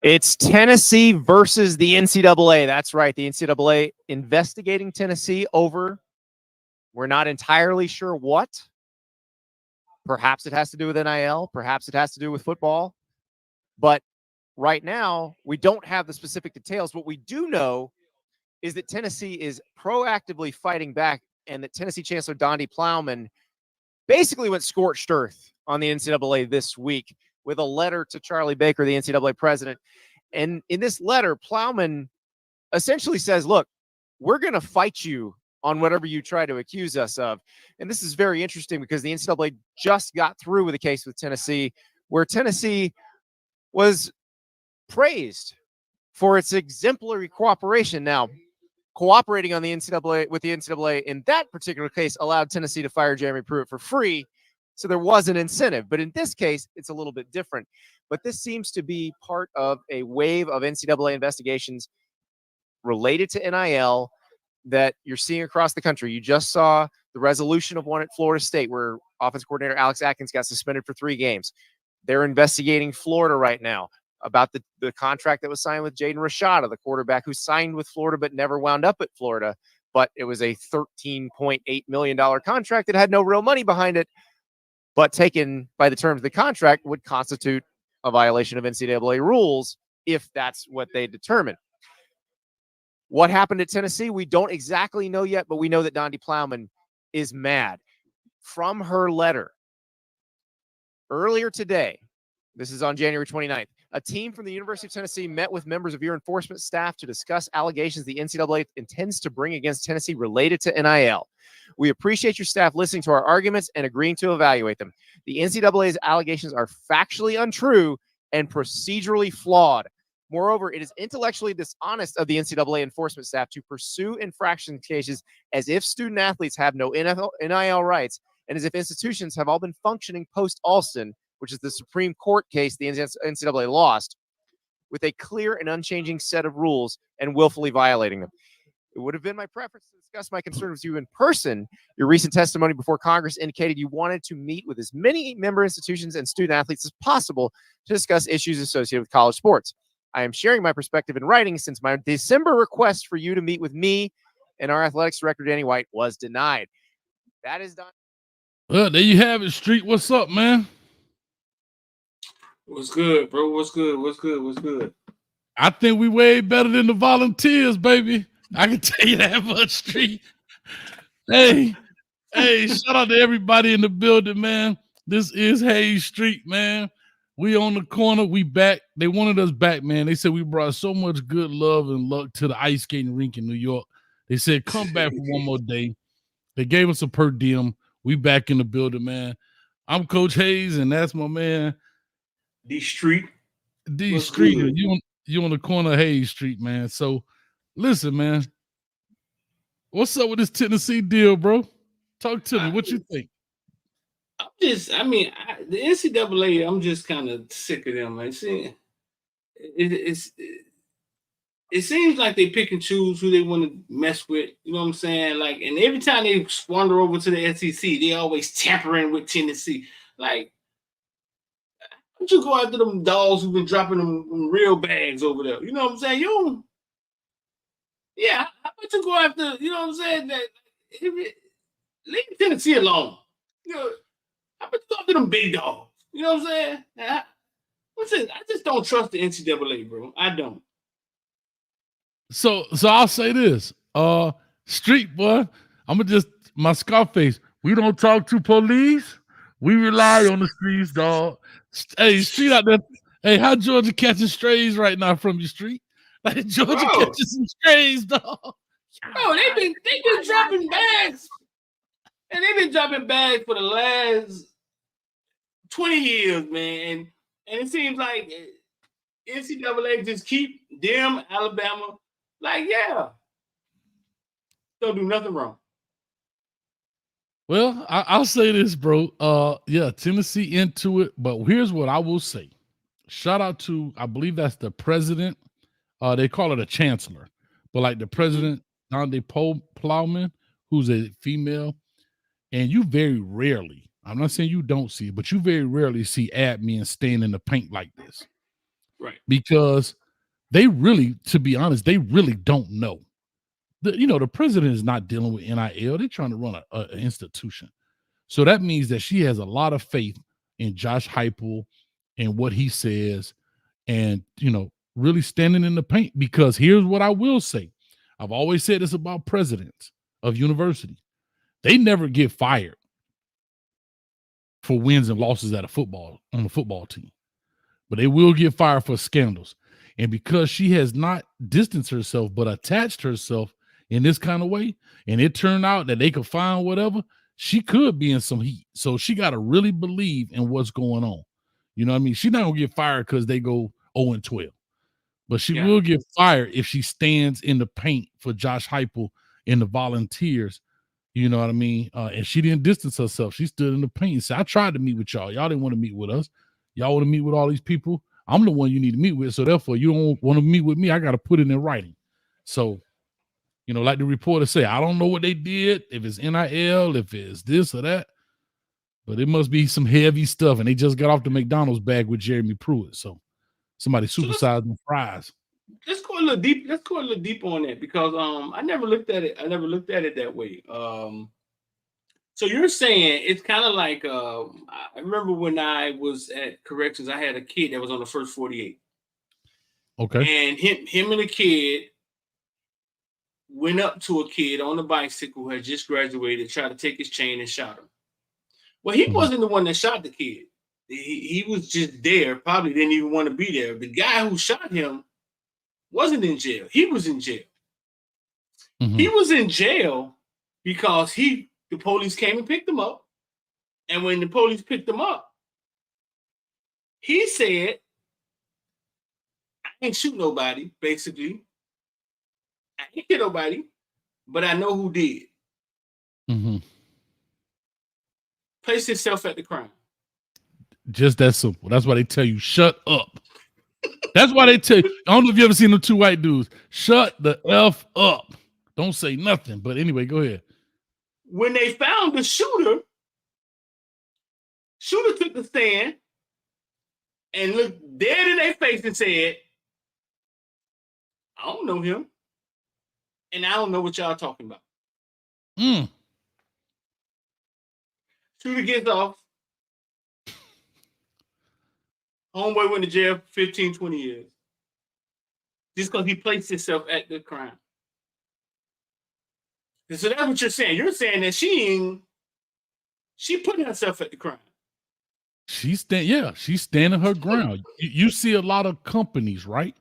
It's Tennessee versus the NCAA. That's right. The NCAA investigating Tennessee over, we're not entirely sure what. Perhaps it has to do with NIL. Perhaps it has to do with football. But right now, we don't have the specific details. What we do know is that Tennessee is proactively fighting back, and that Tennessee Chancellor Donde Plowman basically went scorched earth on the NCAA this week with a letter to Charlie Baker, the NCAA president. And in this letter, Plowman essentially says, look, we're going to fight you on whatever you try to accuse us of. And this is very interesting because the NCAA just got through with a case with Tennessee where Tennessee was praised for its exemplary cooperation. Now, cooperating on the NCAA with the NCAA in that particular case allowed Tennessee to fire Jeremy Pruitt for free. So there was an incentive. But in this case, it's a little bit different. But this seems to be part of a wave of NCAA investigations related to NIL that you're seeing across the country. You just saw the resolution of one at Florida State where offensive coordinator Alex Atkins got suspended for 3 games. They're investigating Florida right now about the contract that was signed with Jaden Rashada, the quarterback who signed with Florida but never wound up at Florida. But it was a $13.8 million contract that had no real money behind it, but taken by the terms of the contract would constitute a violation of NCAA rules if that's what they determine. What happened at Tennessee, we don't exactly know yet, but we know that Donde Plowman is mad. From her letter earlier today, this is on January 29th, a team from the University of Tennessee met with members of your enforcement staff to discuss allegations the NCAA intends to bring against Tennessee related to NIL. We appreciate your staff listening to our arguments and agreeing to evaluate them. The NCAA's allegations are factually untrue and procedurally flawed. Moreover, it is intellectually dishonest of the NCAA enforcement staff to pursue infraction cases as if student athletes have no NIL rights and as if institutions have all been functioning post-Alston, which is the Supreme Court case the NCAA lost, with a clear and unchanging set of rules and willfully violating them. It would have been my preference to discuss my concerns with you in person. Your recent testimony before Congress indicated you wanted to meet with as many member institutions and student athletes as possible to discuss issues associated with college sports. I am sharing my perspective in writing since my December request for you to meet with me and our athletics director, Danny White, was denied. That is done. Well, there you have it, Street. What's up, man? What's good, bro? What's good? What's good? What's good? I think we way better than the Volunteers, baby. I can tell you that much, Street. Hey, shout out to everybody in the building, man. This is Hayes Street, man. We on the corner. We back. They wanted us back, man. They said we brought so much good love and luck to the ice skating rink in New York. They said, come back for one more day. They gave us a per diem. We back in the building, man. I'm Coach Hayes, and that's my man. D Street. D Street. You on the corner of Hayes Street, man. So, listen, man. What's up with this Tennessee deal, bro? Talk to me. What you think? The NCAA, I'm just kind of sick of them. It seems like they pick and choose who they want to mess with. You know what I'm saying? Like, and every time they wander over to the SEC, they always tampering with Tennessee. Like, why don't you go after them dogs who've been dropping them real bags over there? You know what I'm saying? How about you go after, you know what I'm saying? Leave Tennessee alone. You know, how about you go after them big dogs? You know what I'm saying? I just don't trust the NCAA, bro. I don't. So I'll say this. Street boy, I'm gonna just my Scarface. We don't talk to police. We rely on the streets, dog. Hey, Street out there. Hey, how Georgia catching strays right now from your Street? Like Georgia catching some strays, dog. Bro, they've been dropping bags. And they've been dropping bags for the last 20 years, man. And it seems like NCAA just keep them, Alabama, like, yeah. Don't do nothing wrong. Well, I'll say this, bro. Tennessee into it, but here's what I will say. Shout out to, I believe that's the president. They call it a chancellor, but like the president, Donde Plowman, who's a female, and you very rarely, I'm not saying you don't see it, but you very rarely see admins staying in the paint like this. Right. Because they really, to be honest, they really don't know. The president is not dealing with NIL. They're trying to run an institution. So that means that she has a lot of faith in Josh Heupel and what he says, and really standing in the paint. Because here's what I will say: I've always said this about presidents of universities: they never get fired for wins and losses on the football team, but they will get fired for scandals. And because she has not distanced herself but attached herself in this kind of way, and it turned out that they could find whatever, she could be in some heat. So she got to really believe in what's going on. You know what I mean? She's not going to get fired because they go 0-12. But she will get fired if she stands in the paint for Josh Heupel and the Volunteers. You know what I mean? And she didn't distance herself. She stood in the paint and said, I tried to meet with y'all. Y'all didn't want to meet with us. Y'all want to meet with all these people. I'm the one you need to meet with. So therefore, you don't want to meet with me. I got to put it in writing. So, like the reporter say, I don't know what they did, if it's NIL, if it's this or that, but it must be some heavy stuff. And they just got off the McDonald's bag with Jeremy Pruitt. So somebody supersized them fries. Let's go a little deep. Let's go a little deep on that, because I never looked at it. I never looked at it that way. So you're saying it's kind of like I remember when I was at corrections, I had a kid that was on the first 48. Okay. And him and the kid went up to a kid on a bicycle who had just graduated, tried to take his chain and shot him. Well, he wasn't the one that shot the kid. He was just there, probably didn't even want to be there. The guy who shot him wasn't in jail. He was in jail. Mm-hmm. He was in jail because the police came and picked him up. And when the police picked him up, he said, I ain't shoot nobody, basically. I ain't hit nobody, but I know who did. Mm-hmm. Placed himself at the crime. Just that simple. That's why they tell you, shut up. That's why they tell you. I don't know if you ever seen them two white dudes. Shut the F up. Don't say nothing. But anyway, go ahead. When they found the shooter took the stand and looked dead in their face and said, I don't know him. And I don't know what y'all talking about. Shooter gets off. Homeboy went to jail 15, 20 years. Just because he placed himself at the crime. And so that's what you're saying. You're saying that she put herself at the crime. She's standing her ground. You see a lot of companies, right?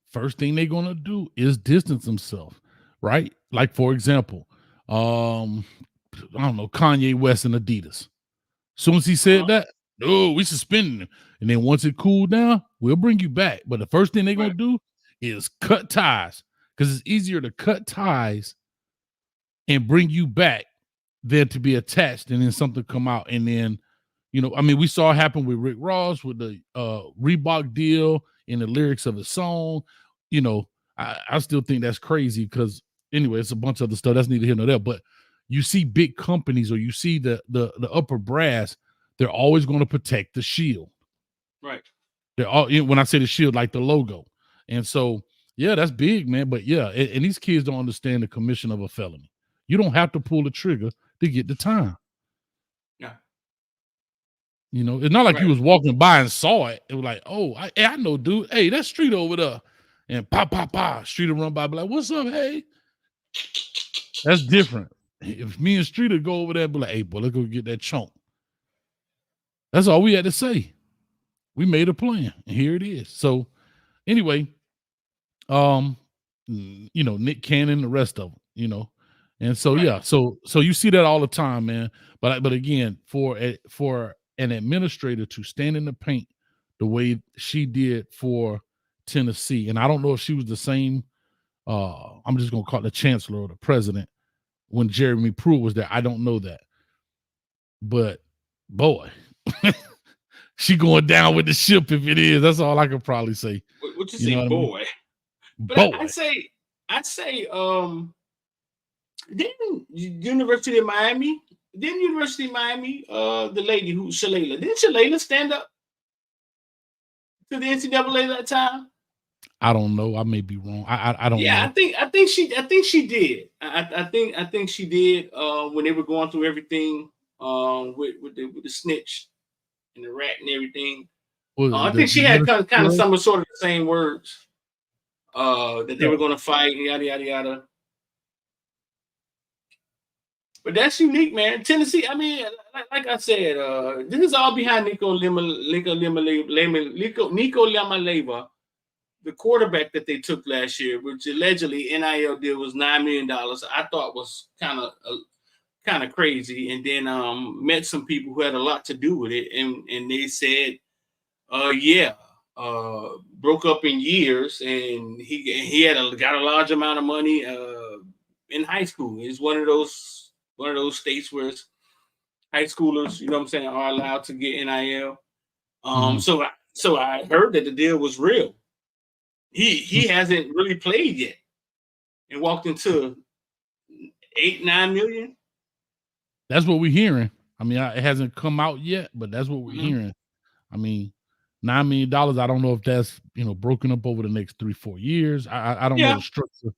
First thing they're gonna do is distance themselves, right? Like, for example, I don't know, Kanye West and Adidas. Soon as he said that, no, we suspending him. And then once it cooled down, we'll bring you back. But the first thing they're gonna do is cut ties, because it's easier to cut ties and bring you back than to be attached and then something come out. And then, we saw it happen with Rick Ross with the Reebok deal and the lyrics of his song. I still think that's crazy, because anyway, it's a bunch of other stuff that's neither here nor there. But you see big companies, or you see the upper brass, they're always going to protect the shield. Right. They're all, when I say the shield, like the logo. And so, yeah, that's big, man. But yeah, and these kids don't understand the commission of a felony. You don't have to pull the trigger to get the time. Yeah. It's not like you was walking by and saw it. It was like, oh, I know, dude. Hey, that's Street over there. And pop, Street will run by, be like, what's up, hey? That's different. If me and Street would go over there and be like, hey, boy, let's go get that chunk. That's all we had to say. We made a plan, and here it is. So, anyway, Nick Cannon, the rest of them, and so yeah, so you see that all the time, man. But again, for an administrator to stand in the paint the way she did for Tennessee, and I don't know if she was the same. I'm just gonna call it the chancellor or the president when Jeremy Pruitt was there. I don't know that, but boy. She going down with the ship if it is. That's all I could probably say. What you say, boy? But boy. I'd say, didn't University of Miami, the lady who Shalala, didn't Shalala stand up to the NCAA that time? I don't know. I may be wrong. I don't know. I think she did. I think she did when they were going through everything with the snitch and the rat and everything. I think she had kind of some sort of the same words that they were going to fight, yada yada yada. But that's unique, man. Tennessee. I mean, like I said, this is all behind Nico Lamaleva, the quarterback that they took last year, which allegedly NIL deal was $9 million. I thought was kind of crazy, and then met some people who had a lot to do with it, and they said, broke up in years, and he got a large amount of money in high school. It's one of those states where high schoolers, you know what I'm saying, are allowed to get NIL. So I heard that the deal was real. He hasn't really played yet, and walked into 8-9 million. That's what we're hearing. I mean, it hasn't come out yet, but that's what we're hearing. I mean, $9 million. I don't know if that's broken up over the next 3-4 years. I don't know the structure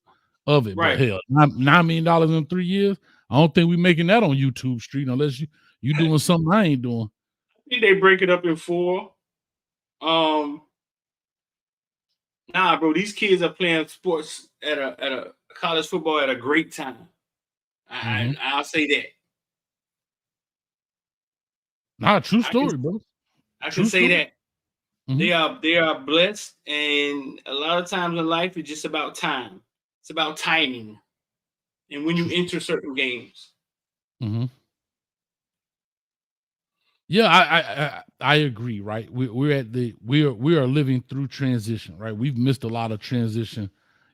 of it, right. But hell, $9 million in 3 years. I don't think we're making that on YouTube Street unless you doing something I ain't doing. I think they break it up in 4. Nah, bro, these kids are playing sports at a college football at a great time. I'll say that. Nah, true story, bro. I can say that. They are blessed, and a lot of times in life it's just about time. It's about timing, and when you enter certain games. Yeah, I agree. Right, we are living through transition. Right, we've missed a lot of transition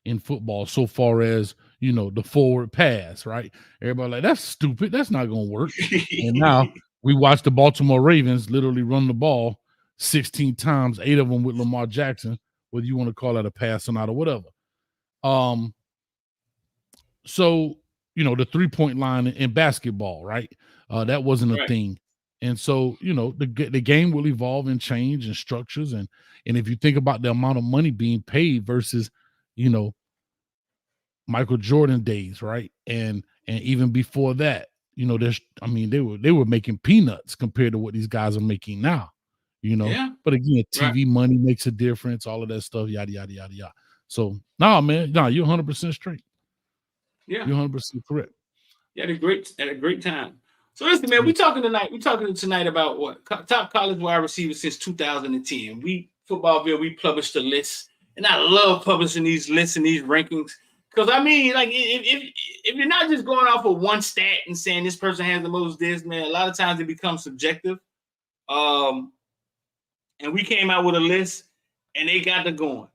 in football so far as the forward pass. Right, everybody like that's stupid. That's not gonna work. And now we watch the Baltimore Ravens literally run the ball 16 times, 8 of them with Lamar Jackson, whether you want to call that a pass or not or whatever. So the 3-point line in basketball, right? That wasn't a thing. And so, the game will evolve and change and structures. And if you think about the amount of money being paid versus, Michael Jordan days, right? And even before that, they were making peanuts compared to what these guys are making now, But again, TV money makes a difference, all of that stuff, yada, yada, yada, yada. So, man, you're 100% straight. Yeah. You're 100% correct. Yeah, at a great time. So listen, man, we're talking tonight about what top college wide receivers since 2010. FootballVille, we published a list, and I love publishing these lists and these rankings because I mean, like, if you're not just going off of one stat and saying this person has the most this, man, a lot of times it becomes subjective. And we came out with a list, and they got to going.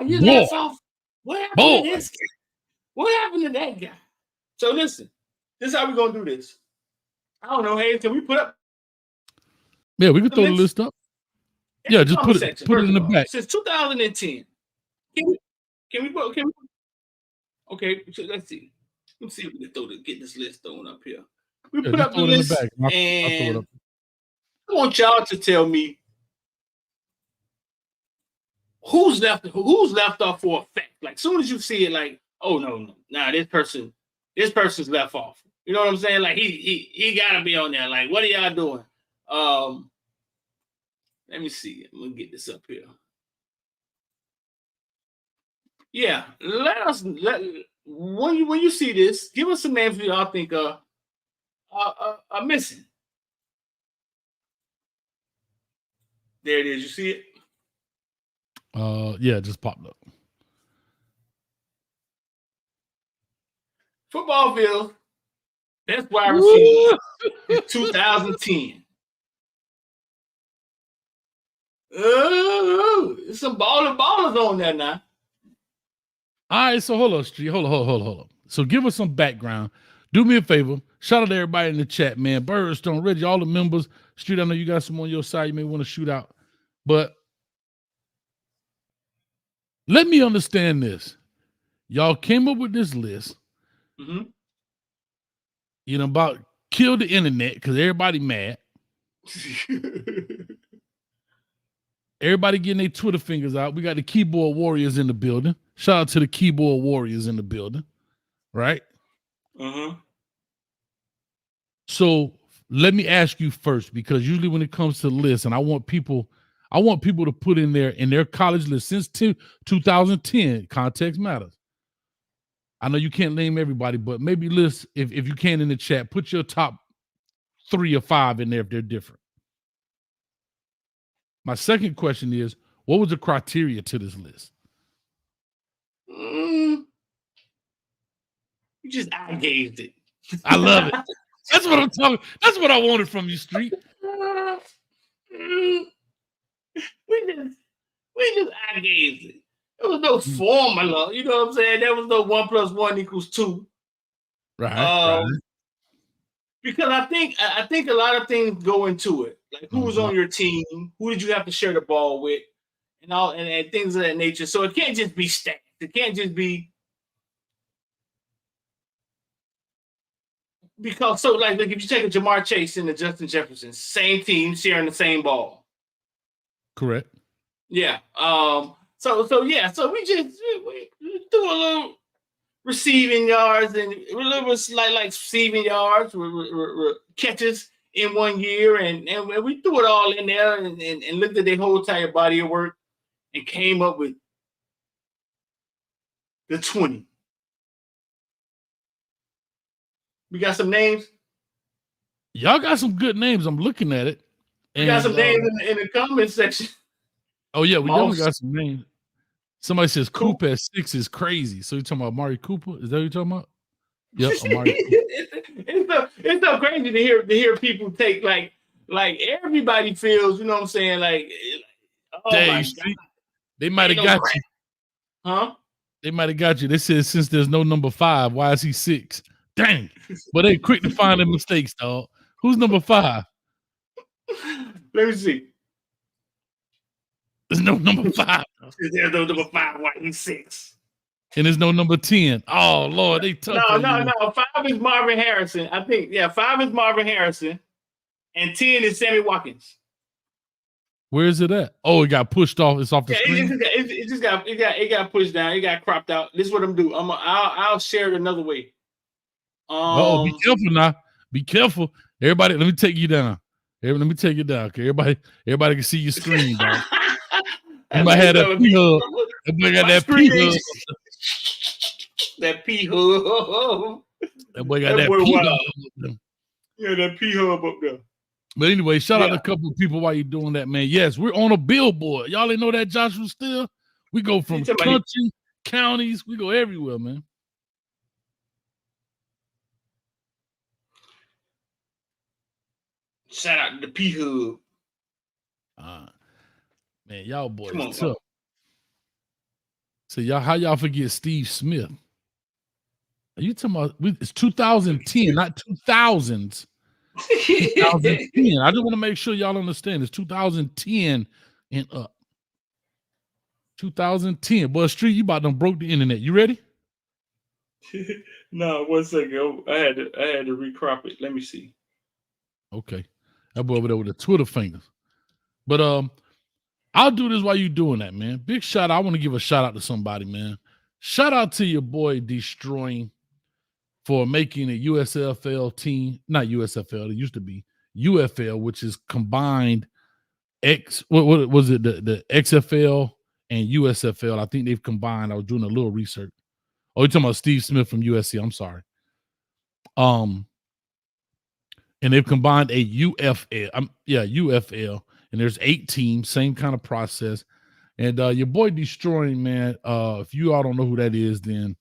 You left off. What happened to this guy? What happened to that guy? So listen, this is how we're gonna do this. I don't know. Hey, can we put up? Yeah, we can throw the list up. Yeah, just put it in the back. Since 2010. Can we? Okay, so let's see. Let's see if we can get this list thrown up here. We put up the list, and I want y'all to tell me who's left off for a fact. Like, soon as you see it, like, oh no, this person's left off. You know what I'm saying? Like, he gotta be on there. Like, what are y'all doing? Let me see. I'm gonna get this up here. Yeah, when you see this, give us some names y'all think are missing. There it is. You see it? Yeah, it just popped up. FootballVille, best wide receiver in 2010. There's some ballers on there now. All right, so hold on, Street. Hold on. So give us some background. Do me a favor. Shout out to everybody in the chat, man. Birdstone, Reggie, all the members. Street, I know you got some on your side you may want to shoot out. But let me understand this. Y'all came up with this list. About kill the internet because everybody mad. Everybody getting their Twitter fingers out. We got the keyboard warriors in the building. Shout out to the keyboard warriors in the building, right? So let me ask you first, because usually when it comes to lists, and I want people to put in their college list since 2010. Context matters. I know you can't name everybody, but maybe list if you can in the chat. Put your top 3 or 5 in there if they're different. My second question is, what was the criteria to this list? You just eye-gazed it. I love it. That's what I'm talking. That's what I wanted from you, Street. We just eye-gazed it. There was no formula. You know what I'm saying? There was no 1 + 1 = 2. Right. Because I think a lot of things go into it. Like who was on your team, who did you have to share the ball with, and all and things of that nature. So it can't just be stats. It can't just be because like if you take a Jamar Chase and a Justin Jefferson, same team sharing the same ball. Correct. Yeah. So we do a little receiving yards and a little bit like receiving yards, catches in 1 year, and we threw it all in there and looked at their whole entire body of work and came up with the 20. We got some names. Y'all got some good names. I'm looking at it. We got some names in the comment section. Oh yeah, we definitely got some names. Somebody says Coop at 6 is crazy. So you're talking about Amari Cooper? Is that what you're talking about? Yep, Amari Cooper. It's so crazy to hear people take like everybody feels, you know what I'm saying? Like oh Dang, my God. They might have got you. Huh? They might have got you. They said since there's no number 5, why is he 6? Dang. But they quick to find the mistakes, dog. Who's number 5? Let me see. There's no number 5. There's no number 5. Why he's 6? And there's no number 10. Oh Lord, they tough. No. 5 is Marvin Harrison. I think 5 is Marvin Harrison, and 10 is Sammy Watkins. Where is it at? Oh, it got pushed off. It's off the screen. It got pushed down. It got cropped out. This is what I'm doing. I'll share it another way. Be careful now. Be careful. Everybody, let me take you down. Let me take you down. Okay, everybody can see your screen, dog. You might have that P-hub. Everybody got that P-hub. That P-hub. That boy got that P-hub. Yeah, that P-hub up there. But anyway, shout out to a couple of people while you're doing that, man. Yes, we're on a billboard. Y'all didn't know that, Joshua Still? We go from country, counties, we go everywhere, man. Shout out to the P-hub. Man, y'all boys are tough. So how y'all forget Steve Smith? Are you talking about it's 2010, not 2000s? 2010. I just want to make sure y'all understand it's 2010 and up. 2010. Boy, Street, you about to broke the internet. You ready? No, 1 second. I had to recrop it. Let me see. Okay. That boy over there with the Twitter fingers. But I'll do this while you doing that, man. Big shout out. I want to give a shout out to somebody, man. Shout out to your boy Destroying for making a USFL team. Not USFL, it used to be UFL, which is combined what was it? The XFL and USFL. I think they've combined. I was doing a little research. Oh, you're talking about Steve Smith from USC. I'm sorry. And they've combined a UFL. UFL. And there's 8 teams, same kind of process. And your boy Destroying, man, if you all don't know who that is, then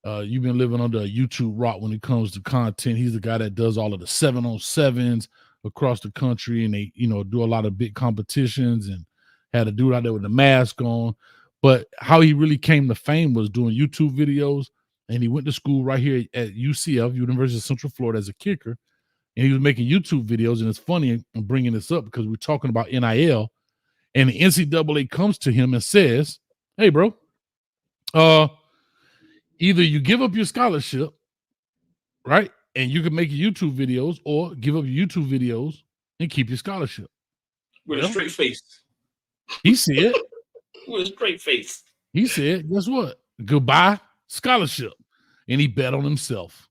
you've been living under a YouTube rock when it comes to content. He's the guy that does all of the 7-on-7s across the country, and they, do a lot of big competitions and had a dude out there with a mask on. But how he really came to fame was doing YouTube videos, and he went to school right here at UCF, University of Central Florida, as a kicker. And he was making YouTube videos, and it's funny I'm bringing this up because we're talking about NIL, and the NCAA comes to him and says, "Hey, bro, either you give up your scholarship, right, and you can make your YouTube videos, or give up your YouTube videos and keep your scholarship." With a straight face. He said, with a straight face. he said, guess what? Goodbye scholarship. And he bet on himself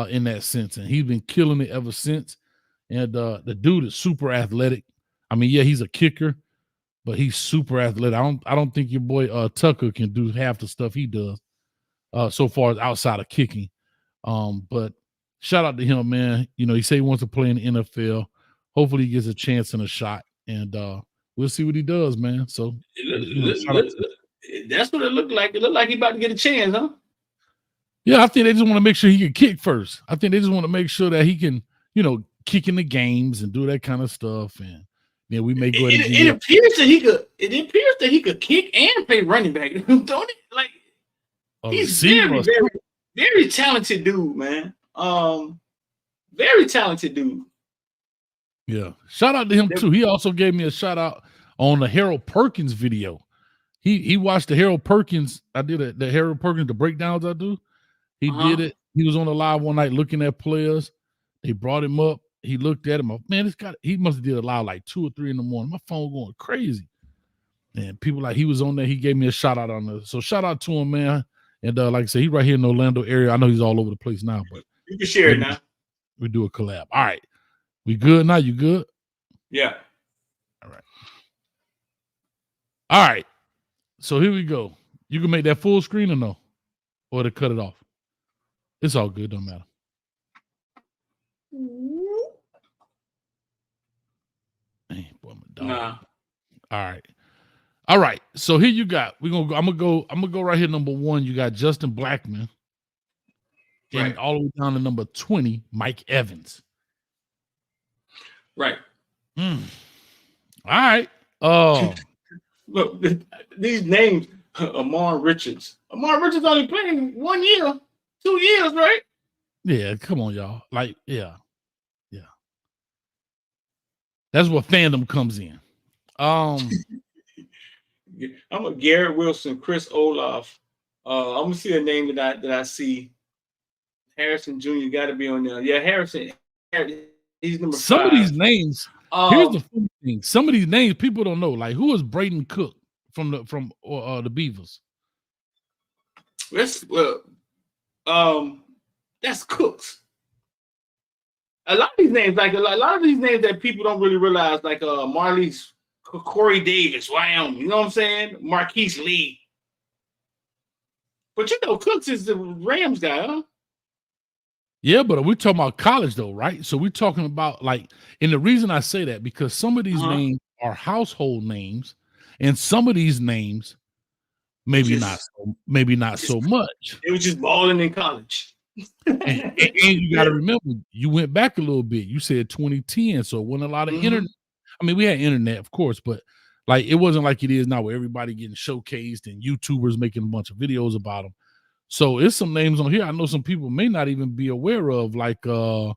in that sense. And he's been killing it ever since. And the dude is super athletic. I mean, yeah, he's a kicker, but he's super athletic. I don't think your boy Tucker can do half the stuff he does so far as outside of kicking. But shout out to him, man. You know, he said he wants to play in the NFL. Hopefully he gets a chance and a shot. And we'll see what he does, man. So that's what it looked like. It looked like he about to get a chance, huh? Yeah, I think they just want to make sure he can kick first. I think they just want to make sure that he can, you know, kick in the games and do that kind of stuff. And then we may go ahead. It appears that he could. It appears that he could kick and play running back. Don't it? Like he's very talented dude, man. Very talented dude. Yeah. Shout out to him too. He also gave me a shout out on the Harold Perkins video. He watched the Harold Perkins. I did the Harold Perkins, the breakdowns I do. He did it. He was on the live one night looking at players. They brought him up. He looked at him. Man, he must have did a live like 2 or 3 in the morning. My phone going crazy. And people like he was on there. He gave me a shout out on this. So shout out to him, man. And like I said, he's right here in the Orlando area. I know he's all over the place now, but you can share it now. We do a collab. All right. We good now? You good? Yeah. All right. All right. So here we go. You can make that full screen or no? Or to cut it off. It's all good. Don't matter. Hey, boy, I'm a dog. Nah. All right. So here you got. I'm gonna go right here. Number 1, you got Justin Blackman. Right. And all the way down to number 20, Mike Evans. Right. All right. Oh. Look, these names, Amar Richards. Amar Richards only playing 1 year, 2 years, right? Yeah, come on, y'all. Like, yeah. That's where fandom comes in. I'm a Garrett Wilson, Chris Olaf. I'm gonna see a name that I see. Harrison Jr. got to be on there. Yeah, Harrison. He's number 5. Some of these names. Here's the funny thing. Some of these names people don't know. Like, who is Braden Cook from the Beavers? That's Cooks. A lot of these names, like a lot of these names that people don't really realize, like Marley's Corey Davis, Wyoming. You know what I'm saying? Marquise Lee. But you know, Cooks is the Rams guy, huh? Yeah, but we're talking about college though, right? So we're talking about like, and the reason I say that because some of these names are household names, and some of these names maybe not so much. It was just balling in college. and you got to remember, you went back a little bit. You said 2010, so it wasn't a lot of internet. I mean, we had internet, of course, but like it wasn't like it is now, where everybody getting showcased and YouTubers making a bunch of videos about them. So it's some names on here I know some people may not even be aware of, like a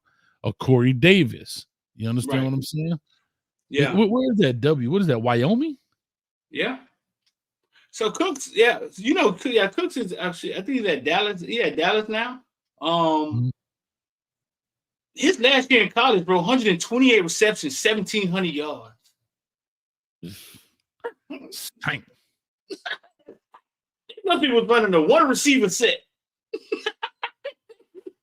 Corey Davis. You understand what I'm saying? Yeah. Where is that W? What is that? Wyoming? Yeah. So Cooks, yeah, you know, Cooks is actually, I think he's at Dallas. Yeah, Dallas now. His last year in college, bro, 128 receptions, 1,700 yards. Dang. Some people was running a 1 receiver set.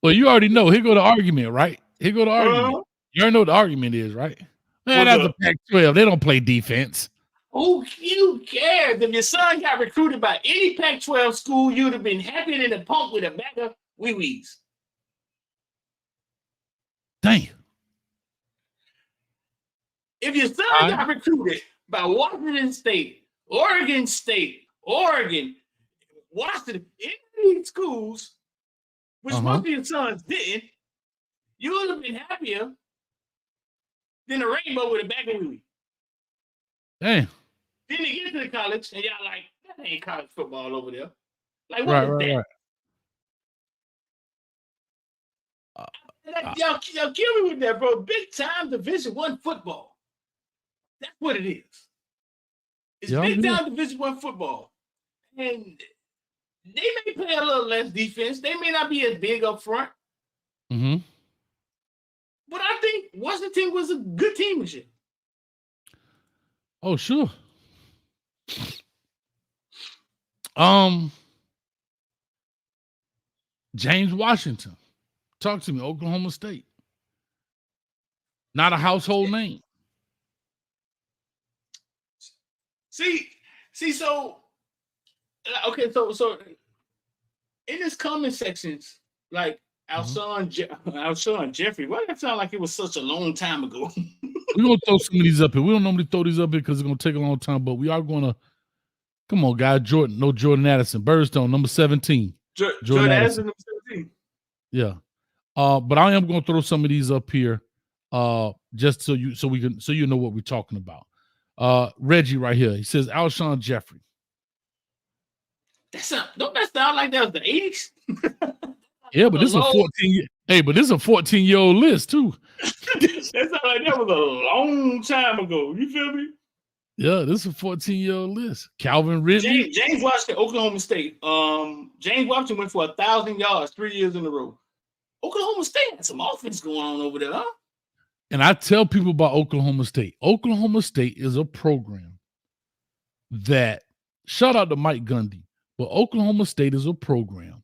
Well, you already know. Here go the argument, right? Here go the argument. You already know what the argument is, right? Man, that's the Pac-12. They don't play defense. Who cares? If your son got recruited by any Pac-12 school, you'd have been happy than a pump with a bag of wee-wees. Damn. If your son got recruited by Washington State, Oregon, Washington, any of these schools, which most of your sons didn't, you would have been happier than a rainbow with a bag of wee-wees. Damn. Then they get to the college, and y'all like, that ain't college football over there. Like, what is that? Right. Y'all kill me with that, bro. Big time Division I football. That's what it is. It's big time Division I football. And they may play a little less defense. They may not be as big up front. Mm-hmm. But I think Washington was a good team this year. Oh, sure. James Washington. Talk to me. Oklahoma State. Not a household name. See, so okay, so in his comment sections, like our son Jeffrey, why did it sound like it was such a long time ago? We're gonna throw some of these up here. We don't normally throw these up here because it's gonna take a long time, but we are gonna come on, guys. Jordan Addison, Birdstone, number 17. Jordan Addison, number 17. Yeah. But I am gonna throw some of these up here, just so you know what we're talking about. Reggie right here. He says Alshon Jeffrey. Don't that sound like that was the 80s? Yeah, but this is a 14. Hey, but this is a 14-year-old list too. That sounds like that was a long time ago. You feel me? Yeah, this is a 14-year-old list. Calvin Ridley. James Washington, Oklahoma State. James Washington went for 1,000 yards 3 years in a row. Oklahoma State had some offense going on over there, huh? And I tell people about Oklahoma State. Oklahoma State is a program that, shout out to Mike Gundy, but Oklahoma State is a program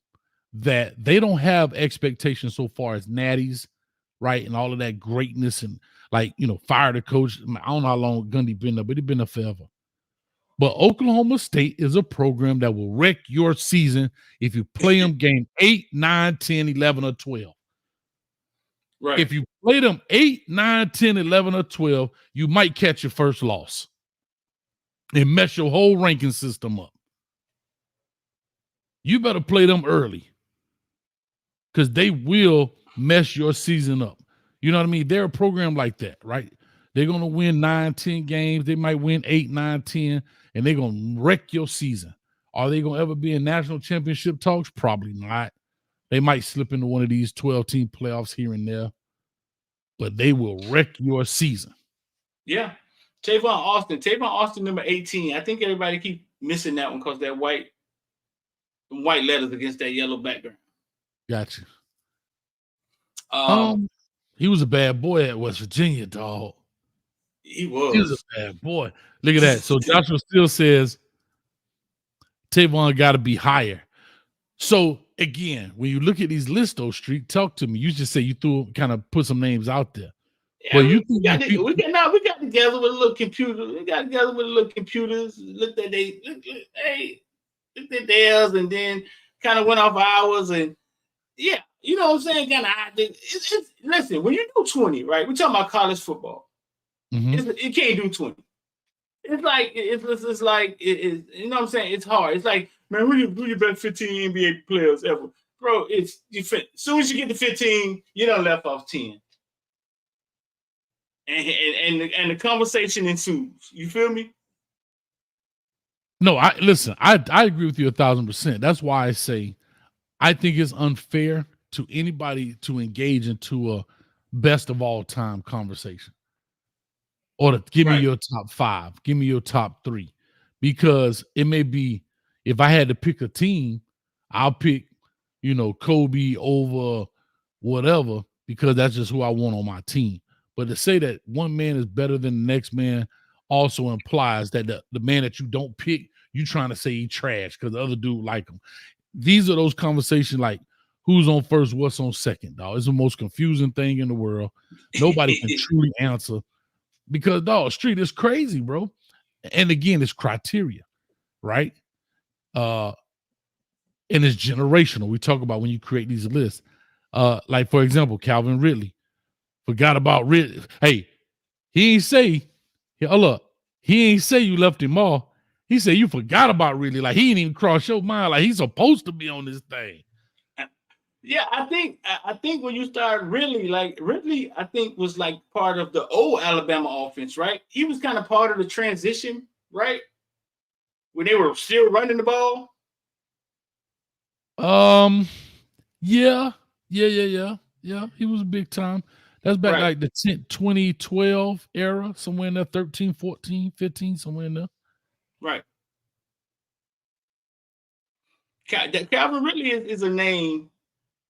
that they don't have expectations so far as natties, right? And all of that greatness and fire the coach. I don't know how long Gundy been there, but he's been there forever. But Oklahoma State is a program that will wreck your season if you play them game 8, 9, 10, 11, or 12. Right. If you play them 8, 9, 10, 11, or 12, you might catch your first loss and mess your whole ranking system up. You better play them early because they will mess your season up. You know what I mean? They're a program like that, right? They're going to win 9, 10 games. They might win 8, 9, 10, and they're going to wreck your season. Are they going to ever be in national championship talks? Probably not. They might slip into one of these 12-team playoffs here and there, but they will wreck your season. Yeah. Tavon Austin, number 18. I think everybody keep missing that one because that white letters against that yellow background. Gotcha. He was a bad boy at West Virginia, dog. He was. He was a bad boy. Look at that. So Joshua still says Tavon got to be higher. So again, when you look at these lists, though, Street, talk to me. You just say you put some names out there. Yeah, well, we got together with a little computer. We got together with a little computers. Looked at theirs, and then kind of went off ours, and yeah, you know what I'm saying. Kind of, listen. When you do 20, right? We're talking about college football. Mm-hmm. You can't do 20. It's like you know what I'm saying. It's hard. It's like, man, who your best 15 NBA players ever, bro? As soon as you get to 15, you done left off 10. And the conversation ensues. You feel me? No, I agree with you 1,000%. That's why I say I think it's unfair to anybody to engage into a best of all time conversation. Or to give me your top 5, give me your top 3. Because it may be, if I had to pick a team, I'll pick, Kobe over whatever, because that's just who I want on my team. But to say that one man is better than the next man also implies that the man that you don't pick, you trying to say he trash because the other dude like him. These are those conversations like, who's on first, what's on second, dog. It's the most confusing thing in the world. Nobody can truly answer because, dog, Street is crazy, bro. And again, it's criteria, right? And it's generational. We talk about when you create these lists. Like, for example, Calvin Ridley. Forgot about Ridley. Hey, he ain't say you left him off. He said you forgot about Ridley. Like, he ain't even cross your mind. Like, he's supposed to be on this thing. Yeah, I think when you start Ridley, I think was like part of the old Alabama offense, right? He was kind of part of the transition, right? When they were still running the ball. Yeah. He was big time. That's back like the 2012 era, somewhere in there, 13, 14, 15, somewhere in there. Right. Calvin Ridley is a name.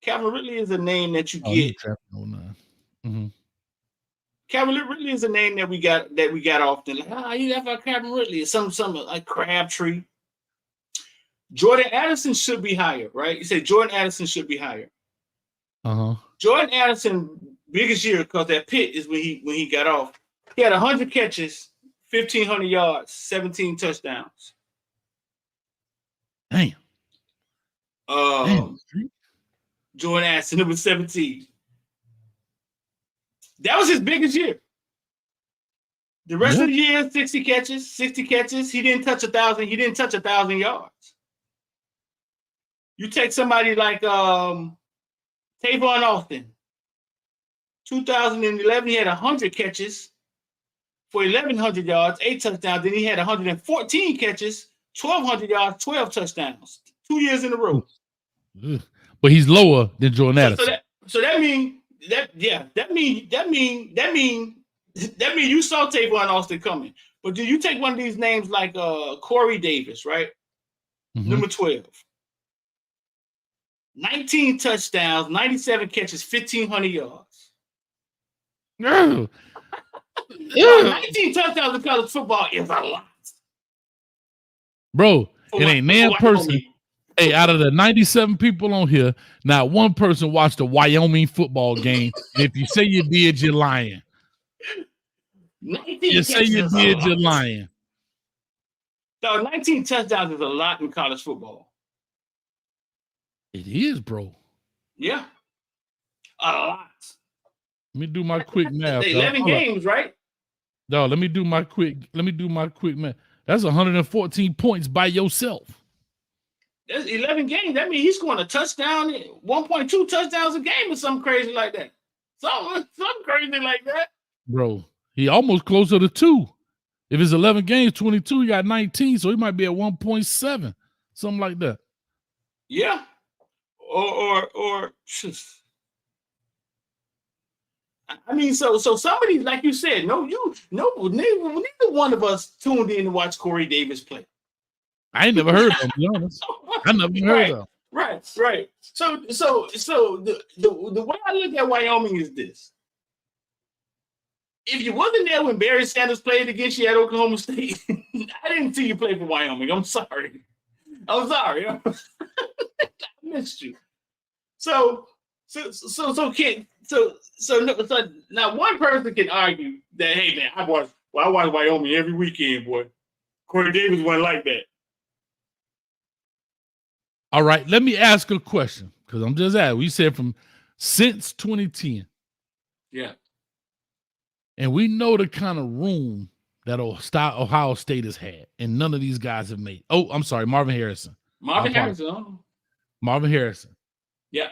Calvin Ridley is a name that you get. Mm-hmm. Calvin Ridley is a name that we got often. Like, you got for Calvin Ridley. It's some like Crabtree. Jordan Addison should be higher, right? You say Jordan Addison should be higher. Jordan Addison biggest year because that Pitt is when he got off. He had 100 catches, 1,500 yards, 17 touchdowns. Damn. Jordan Addison, number 17. That was his biggest year. The rest of the year, 60 catches. He didn't touch 1,000. He didn't touch 1,000 yards. You take somebody like Tavon Austin. 2011, he had 100 catches for 1,100 yards, 8 touchdowns. Then he had 114 catches, 1,200 yards, 12 touchdowns. 2 years in a row. But he's lower than Jordan Addison. So that means you saw Tavon Austin coming. But do you take one of these names like Corey Davis, right? Number 12. 19 touchdowns, 97 catches, 1,500 yards. 19 touchdowns in college football is a lot. Bro, it ain't man person. Hey, out of the 97 people on here, not one person watched a Wyoming football game. And if you say you did, you're lying. You say you did, you're lying. So 19 touchdowns is a lot in college football. It is, bro. Yeah. A lot. Let me do my quick math. 11 games, right? No, let me do my quick math. That's 114 points by yourself. That's 11 games. That means he's scoring a touchdown, 1.2 touchdowns a game or something crazy like that. Something crazy like that. Bro, he almost closer to 2. If it's 11 games, 22, you got 19, so he might be at 1.7, something like that. Yeah. Or I mean, so somebody, like you said, neither one of us tuned in to watch Corey Davis play. I ain't never heard of him, to be honest. I never heard of him. Right. So the way I look at Wyoming is this. If you wasn't there when Barry Sanders played against you at Oklahoma State, I didn't see you play for Wyoming. I'm sorry. I missed you. So now one person can argue that, hey man, I watch Wyoming every weekend, boy. Corey Davis wasn't like that. All right, let me ask a question because I'm just asking. We said since 2010. Yeah. And we know the kind of room that Ohio State has had, and none of these guys have made. Oh, I'm sorry, Marvin Harrison. Marvin Harrison. Yeah.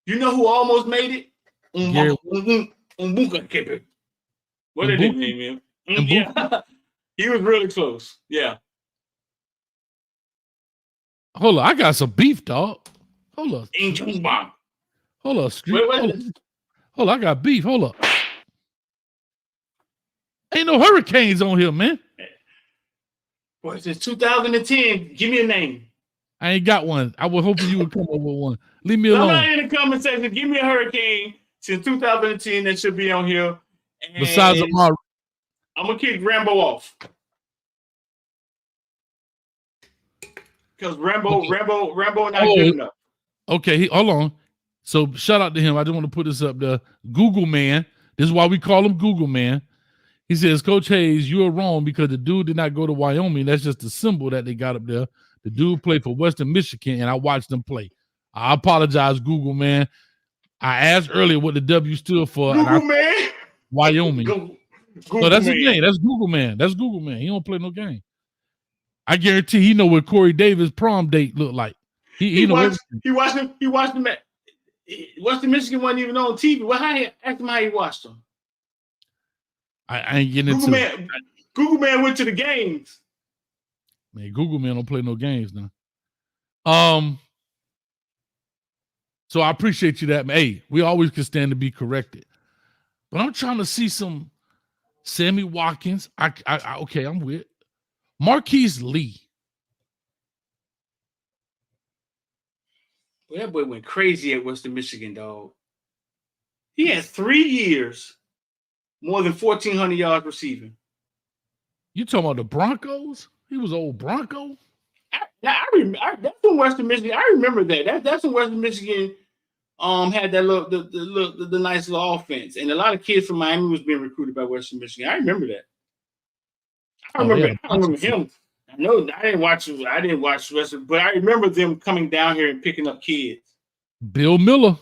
You know who almost made it? What did he name him? Yeah. He was really close. Yeah. Hold on, I got some beef, dog. Hold up. Hold up, street. Hold on, I got beef. Hold up. Ain't no hurricanes on here, man. Boy, since 2010, give me a name. I ain't got one. I was hoping you would come up with one. Leave me alone. Somebody in the comment section, give me a hurricane since 2010 that should be on here. And besides Amari. I'm going to kick Rambo off. Because Rambo not good enough. Okay, hold on. So shout out to him. I just want to put this up there. Google Man. This is why we call him Google Man. He says, Coach Hayes, you are wrong because the dude did not go to Wyoming. That's just the symbol that they got up there. The dude played for Western Michigan, and I watched them play. I apologize, Google Man. I asked earlier what the W stood for. Google Man? Wyoming. Google so that's Man. his name. That's Google Man. That's Google Man. He don't play no game. I guarantee he know what Corey Davis' prom date looked like. He watched him at Western Michigan wasn't even on TV. Well, ask him how he watched them. I ain't getting into it. Google Man went to the games. Man, Google Man don't play no games now. So I appreciate you that. Hey, we always can stand to be corrected. But I'm trying to see some Sammy Watkins. Okay, I'm with Marquise Lee. Well, that boy went crazy at Western Michigan, dog. He had 3 years, more than 1,400 yards receiving. You talking about the Broncos? He was old Bronco. That's from Western Michigan. I remember that. That's from Western Michigan. Had that the nice little offense, and a lot of kids from Miami was being recruited by Western Michigan. I remember that. I remember him. I know I didn't watch Western, but I remember them coming down here and picking up kids. Bill Miller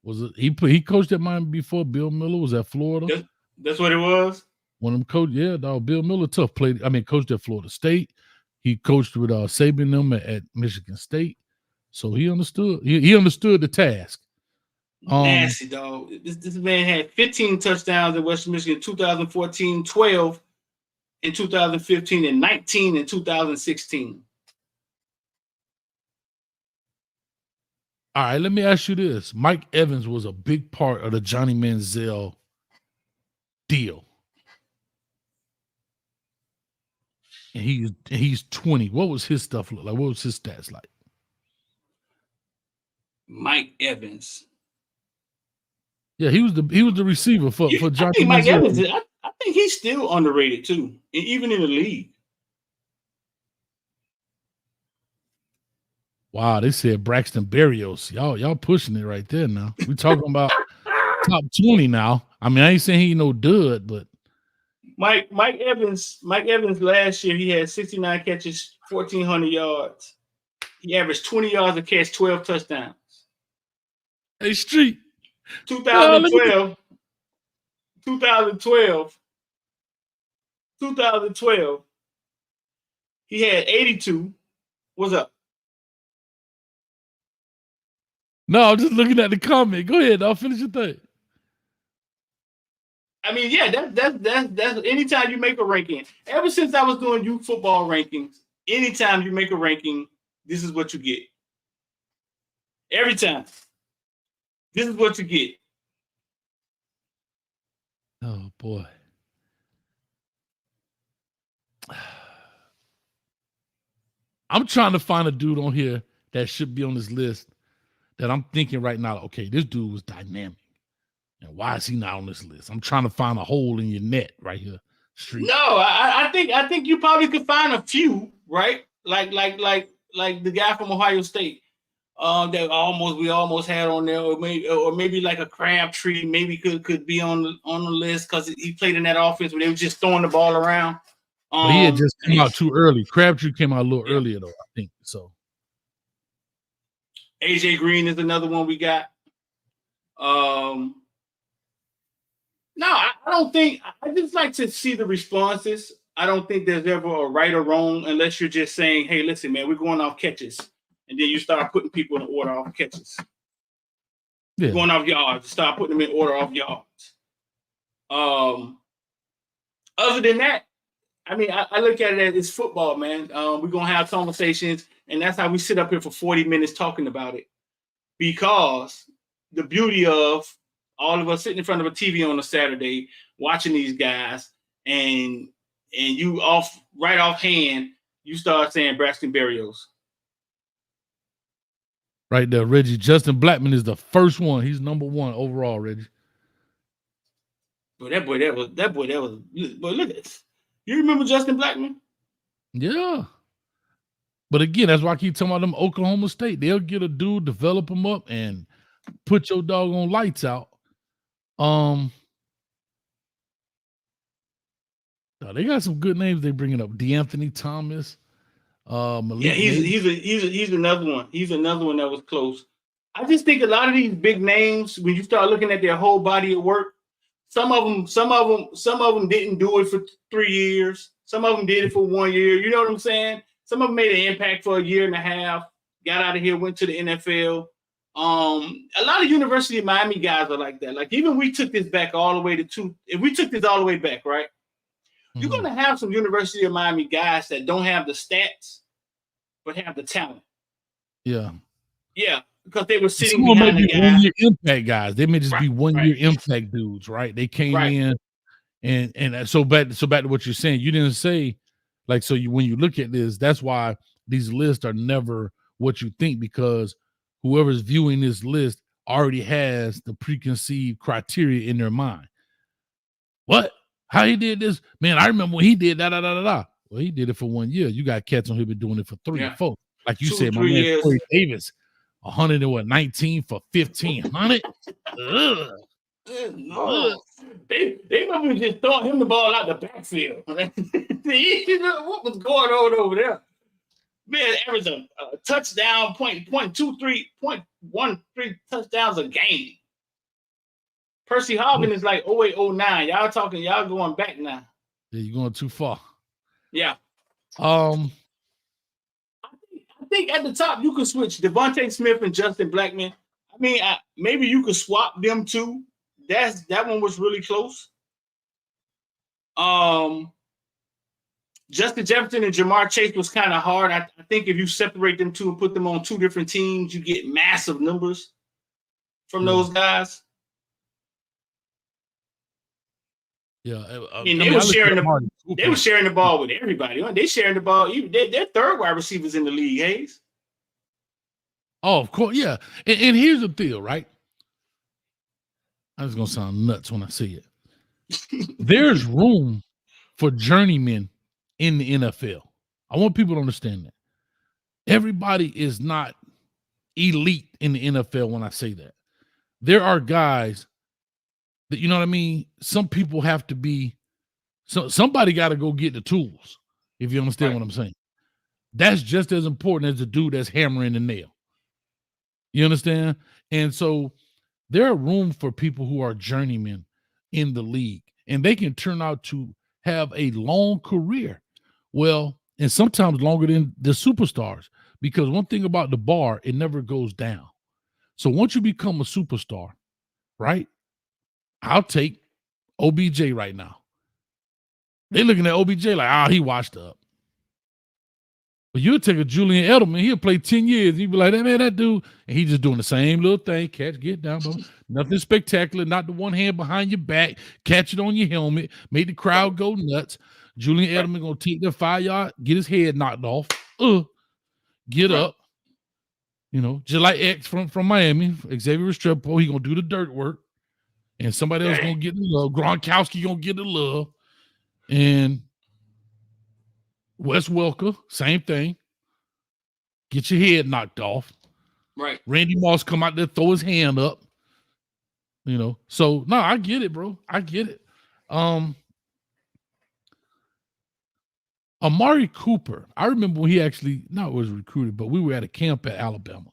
was it? He coached at Miami before. Bill Miller was at Florida. That's what it was. One of them coach, yeah, dog. Bill Miller tough played. I mean, coached at Florida State. He coached with Saban them at Michigan State. So he understood. He understood the task. Nasty, dog. This man had 15 touchdowns in Western Michigan in 2014, 12 in 2015, and 19 in 2016. All right, let me ask you this. Mike Evans was a big part of the Johnny Manziel deal. And he's 20. What was his stuff look like? What was his stats like? Mike Evans. Yeah, he was the receiver for Johnny. I think Mike Evans. I think he's still underrated too, even in the league. Wow, they said Braxton Berrios. Y'all pushing it right there now. We talking about top 20 now. I mean, I ain't saying he no dud, but Mike Evans last year he had 69 catches, 1,400 yards. He averaged 20 yards a catch, 12 touchdowns. Hey, Street. 2012. He had 82. What's up? No, I'm just looking at the comment. Go ahead, I'll finish your thing. I mean, yeah, that's anytime you make a ranking. Ever since I was doing youth football rankings, anytime you make a ranking, this is what you get. Every time. This is what you get. Oh boy. I'm trying to find a dude on here that should be on this list that I'm thinking right now, okay, this dude was dynamic. And why is he not on this list? I'm trying to find a hole in your net right here. Street. No, I think you probably could find a few, right? Like the guy from Ohio State. That we almost had on there, or maybe like a Crabtree, maybe could be on the list because he played in that offense where they were just throwing the ball around. But he had just come out too early. Crabtree came out a little earlier though, I think. So AJ Green is another one we got. No, I don't think. I just like to see the responses. I don't think there's ever a right or wrong unless you're just saying, "Hey, listen, man, we're going off catches." And then you start putting people in order off catches. Yeah. Going off yards. Start putting them in order off yards. Other than that, I mean, I look at it as it's football, man. We're going to have conversations, and that's how we sit up here for 40 minutes talking about it. Because the beauty of all of us sitting in front of a TV on a Saturday watching these guys, and you right offhand, you start saying Braxton Berrios. Right there, Reggie. Justin Blackman is the first one. He's number one overall, Reggie. Boy, that boy, look at this. You remember Justin Blackman? Yeah. But again, that's why I keep talking about them Oklahoma State. They'll get a dude, develop him up, and put your doggone lights out. They got some good names they bringing up. DeAnthony Thomas. Yeah, he's another one. He's another one that was close. I just think a lot of these big names, when you start looking at their whole body of work, some of them didn't do it for 3 years. Some of them did it for 1 year. You know what I'm saying? Some of them made an impact for a year and a half, got out of here, went to the NFL. A lot of University of Miami guys are like that. Like even we took this back all the way to if we took this all the way back, right? You're going to have some University of Miami guys that don't have the stats, but have the talent. Yeah. Yeah, because they were sitting behind the guy. 1 year impact guys. They may just be 1 year impact dudes, right? They came in and so back to what you're saying. You didn't say like when you look at this, that's why these lists are never what you think, because whoever's viewing this list already has the preconceived criteria in their mind. What? How he did this? Man, I remember when he did da da da da da. Well, he did it for 1 year. You got cats on here been doing it for 3 or 4. Like you said, my 2-3 man years. Corey Davis, 119 for 1,500. Ugh. No. They remember just throwing him the ball out the backfield. What was going on over there? Man, average a touchdown, 0.13 touchdowns a game. Percy Harvin is like 08, 09. Y'all going back now. Yeah, you're going too far. Yeah. I think at the top you could switch Devontae Smith and Justin Blackman. I mean, maybe you could swap them two. That one was really close. Justin Jefferson and Jamar Chase was kind of hard. I think if you separate them two and put them on 2 different teams, you get massive numbers from those guys. Yeah, I mean, they were sharing the ball with everybody. They sharing the ball. They're third wide receivers in the league, Hayes. Oh, of course, yeah. And here's the deal, right? I'm just gonna sound nuts when I say it. There's room for journeymen in the NFL. I want people to understand that. Everybody is not elite in the NFL when I say that. There are guys that, you know what I mean? Some people have to be, somebody got to go get the tools, if you understand what I'm saying. That's just as important as the dude that's hammering the nail. You understand? And so there are room for people who are journeymen in the league, and they can turn out to have a long career. Well, and sometimes longer than the superstars, because one thing about the bar, it never goes down. So once you become a superstar, right? I'll take OBJ right now. They're looking at OBJ like, he washed up. But you'll take a Julian Edelman, he'll play 10 years. And you'll be like, that dude, and he's just doing the same little thing. Catch, get down, bro. Nothing spectacular, not the one hand behind your back, catch it on your helmet, make the crowd go nuts. Julian Edelman gonna take the 5-yard, get his head knocked off, get up. You know, just like X from Miami, Xavier Restrepo, he gonna do the dirt work. And somebody else gonna get the love. Gronkowski gonna get the love. And Wes Welker, same thing. Get your head knocked off. Right. Randy Moss come out there, throw his hand up. You know. So no, I get it, bro. I get it. Amari Cooper. I remember when he actually was recruited, but we were at a camp at Alabama.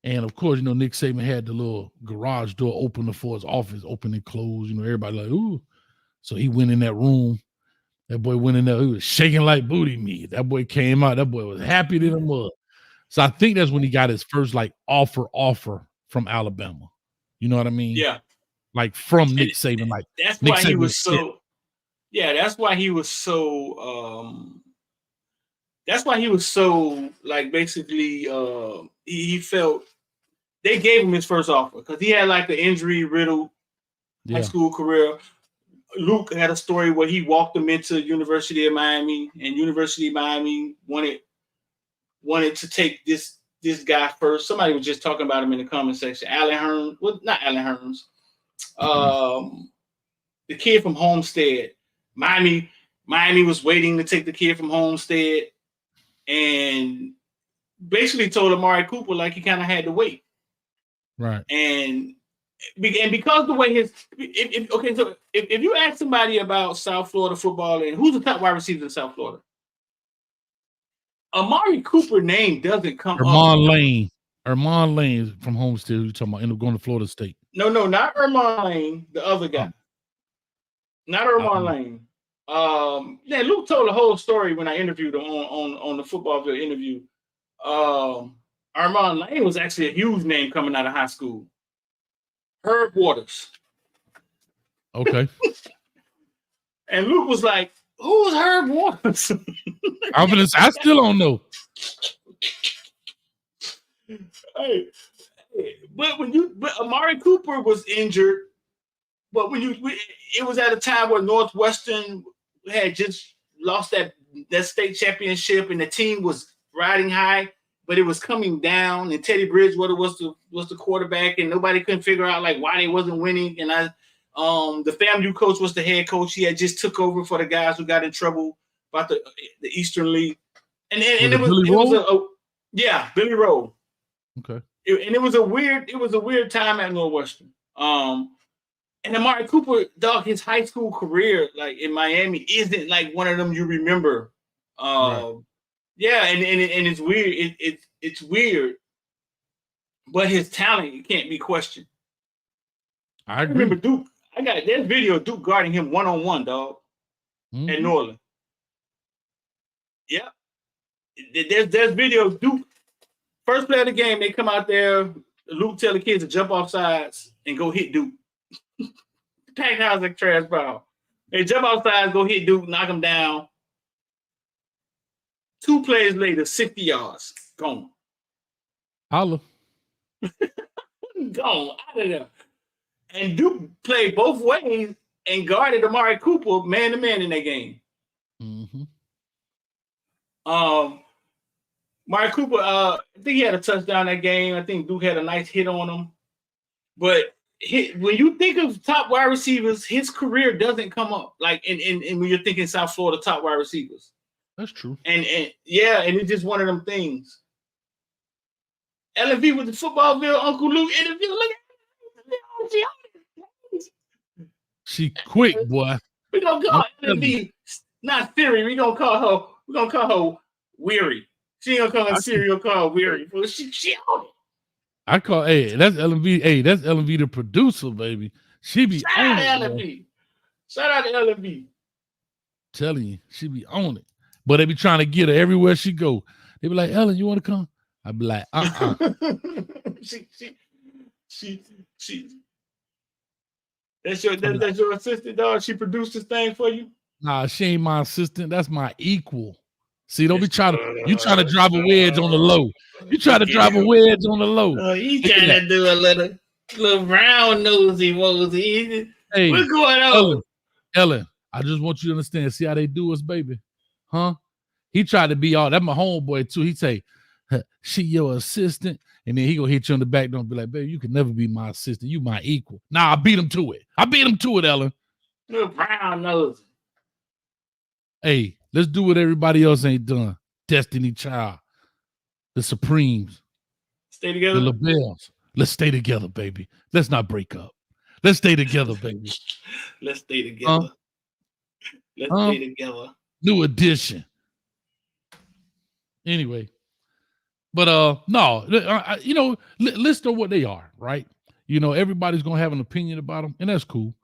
And of course, you know, Nick Saban had the little garage door open for his office, open and close. You know, everybody like, ooh. So he went in that room. That boy went in there. He was shaking like booty meat. That boy came out. That boy was happy than a mug. So I think that's when he got his first like offer from Alabama. You know what I mean? Yeah. Like from Nick Saban. Like that's Nick why Saban he was so. Yeah, that's why he was so. That's why he was so like basically. He felt they gave him his first offer because he had like an injury riddled high school career. Luke had a story where he walked him into University of Miami, and University of Miami wanted to take this guy first. Somebody was just talking about him in the comment section. Allen Hearns, well, not Allen Hearns. The kid from Homestead. Miami was waiting to take the kid from Homestead, and basically told Amari Cooper like he kind of had to wait. Right. And because the way if you ask somebody about South Florida football and who's the top wide receiver in South Florida, Amari Cooper name doesn't come up. Ermon Lane from Homestead. You're talking about end up going to Florida State. No, not Ermon Lane, the other guy. Not Ermon Lane. Luke told the whole story when I interviewed him on the Footballville interview. Ermon Lane was actually a huge name coming out of high school. Herb Waters. Okay. And Luke was like, who's Herb Waters? I still don't know. Hey, but Amari Cooper was injured, but it was at a time where Northwestern had just lost that state championship and the team was riding high. but it was coming down, and Teddy Bridgewater was the quarterback, and nobody couldn't figure out like why they wasn't winning. And the FAMU coach was the head coach. He had just took over for the guys who got in trouble about the Eastern League, and it was Billy Rowe. Okay. It was a weird time at Northwestern. And Amari Cooper, dog, his high school career, like in Miami, isn't like one of them you remember. Right. Yeah, and it's weird. It's weird, but his talent can't be questioned. I agree. Remember Duke. There's video of Duke guarding him 1-on-1, dog, at New Orleans. Yeah, there's video of Duke. First play of the game, they come out there. Luke tell the kids to jump off sides and go hit Duke. Packed house like trash ball. They jump off sides, go hit Duke, knock him down. 2 plays later, 60 yards. Gone. Holla. Gone out of there. And Duke played both ways and guarded Amari Cooper man-to-man in that game. Mm-hmm. Amari Cooper, I think he had a touchdown that game. I think Duke had a nice hit on him. But when you think of top wide receivers, his career doesn't come up. Like, and when you're thinking South Florida top wide receivers. That's true. And it's just one of them things. LV with the Footballville Uncle Luke interview. Look at she quick, boy. We're gonna call LV not Siri. We're gonna call her Weary. She ain't gonna call her Siri or call her Weary. She on it. I call that's LV. Hey, that's LV the producer, baby. She be Shout on out to it. LV. Shout out to LV. Telling you, she be on it. But they be trying to get her everywhere she go. They be like, Ellen, you want to come? I be like, She. That's your assistant, dog. She produced this thing for you. Nah, she ain't my assistant. That's my equal. See, don't be trying to drive a wedge on the low. You try to drive a wedge on the low. You trying to do a little round nosy wosy. Hey, what's going on? Ellen, I just want you to understand. See how they do us, baby? Huh? He tried to be all that. My homeboy too. He say, she your assistant, and then he gonna hit you on the back door and be like, baby, you can never be my assistant. You my equal. Nah, I beat him to it. Ellen. Little brown nose. Hey, let's do what everybody else ain't done. Destiny Child, the Supremes, stay together. The LaBelles. Let's stay together, baby. Let's not break up. Let's stay together, baby. Let's stay together. Let's stay together. New edition. Anyway, but no, list of what they are, right? Everybody's gonna have an opinion about them, and that's cool.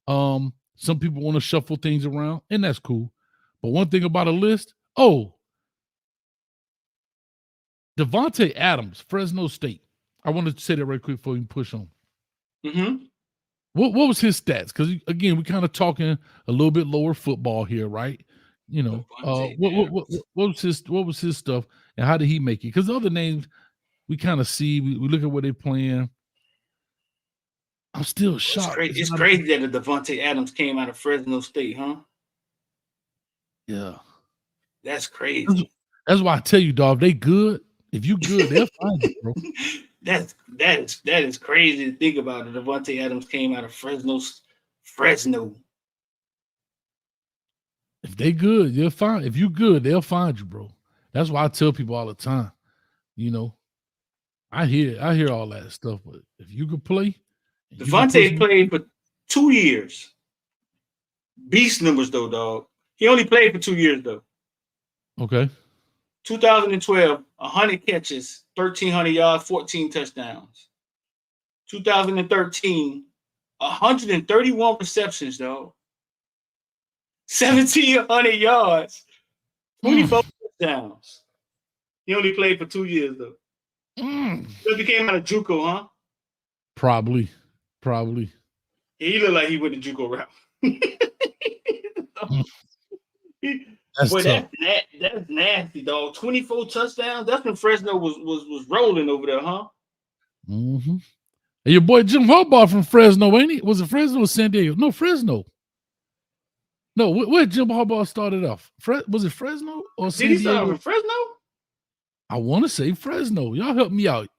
Some people want to shuffle things around, and that's cool. But one thing about a list, Devontae Adams, Fresno State. I wanted to say that right quick before we push on. Mm-hmm. What was his stats? Because again, we're kind of talking a little bit lower football here, right? What was his stuff, and how did he make it? Because the other names we kind of see, we look at what they're playing. I'm still shocked. It's crazy that the Devontae Adams came out of Fresno State, huh? Yeah, that's crazy. That's why I tell you, dog, they good. If you good, they'll find you, bro. That is crazy to think about. The Devontae Adams came out of Fresno. If they good, they'll find. If you good, they'll find you, bro. That's why I tell people all the time. I hear all that stuff, but if you could play, Devontae played for 2 years. Beast numbers though, dog. He only played for 2 years though. Okay. 2012, 100 catches, 1,300 yards, 14 touchdowns. 2013, 131 receptions, dog. 1,700 yards, 24 touchdowns. He only played for 2 years though. So he came out of JUCO, huh? Probably. Yeah, he looked like he went the JUCO route. That's nasty, dog. 24 touchdowns. That's when Fresno was rolling over there, huh? Mm-hmm. And your boy Jim Harbaugh from Fresno, ain't he? Was it Fresno or San Diego? No, Fresno. No, where Jim Harbaugh started off? Was it Fresno or San Diego? Did he start with Fresno? I want to say Fresno. Y'all help me out.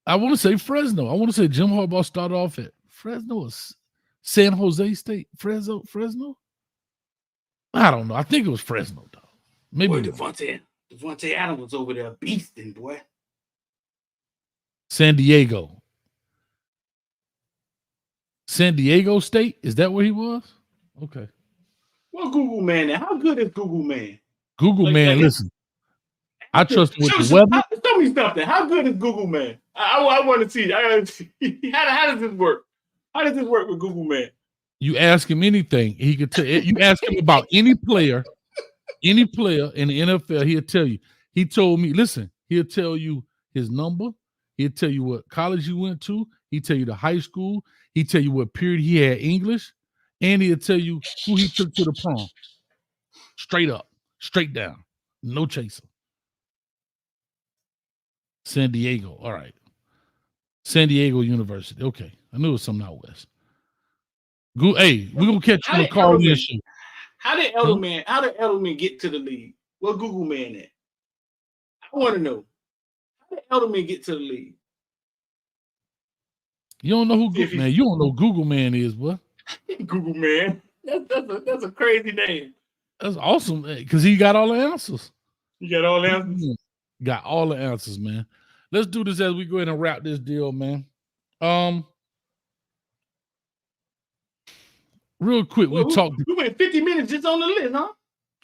I want to say Fresno. I want to say Jim Harbaugh started off at Fresno or San Jose State. Fresno? I don't know. I think it was Fresno, though. Maybe Devontae Adams was over there beasting, boy. San Diego. San Diego State? Is that where he was? Okay. Well, Google Man, how good is Google Man? Google Man, listen. I trust him with the weather. Tell me something. How good is Google Man? I want to see. How does this work? How does this work with Google Man? You ask him anything, he could tell. You ask him about any player in the NFL, he'll tell you. He told me, listen, he'll tell you his number. He'll tell you what college he went to. He'll tell you the high school. He'll tell you what period he had English. And he'll tell you who he took to the prom. Straight up, straight down. No chaser. San Diego. All right. San Diego University. Okay. I knew it was something out west. Hey, we're going to catch you on the call in show. How did Edelman get to the league? What Google Man at? I want to know. How did Edelman get to the league? You don't know who Google Man. You don't know who Google Man is, boy. Google Man. That's a crazy name. That's awesome because he got all the answers. You got all the answers? Got all the answers, man. Let's do this as we go ahead and wrap this deal, man. Real quick, we talked. We went 50 minutes just on the list, huh?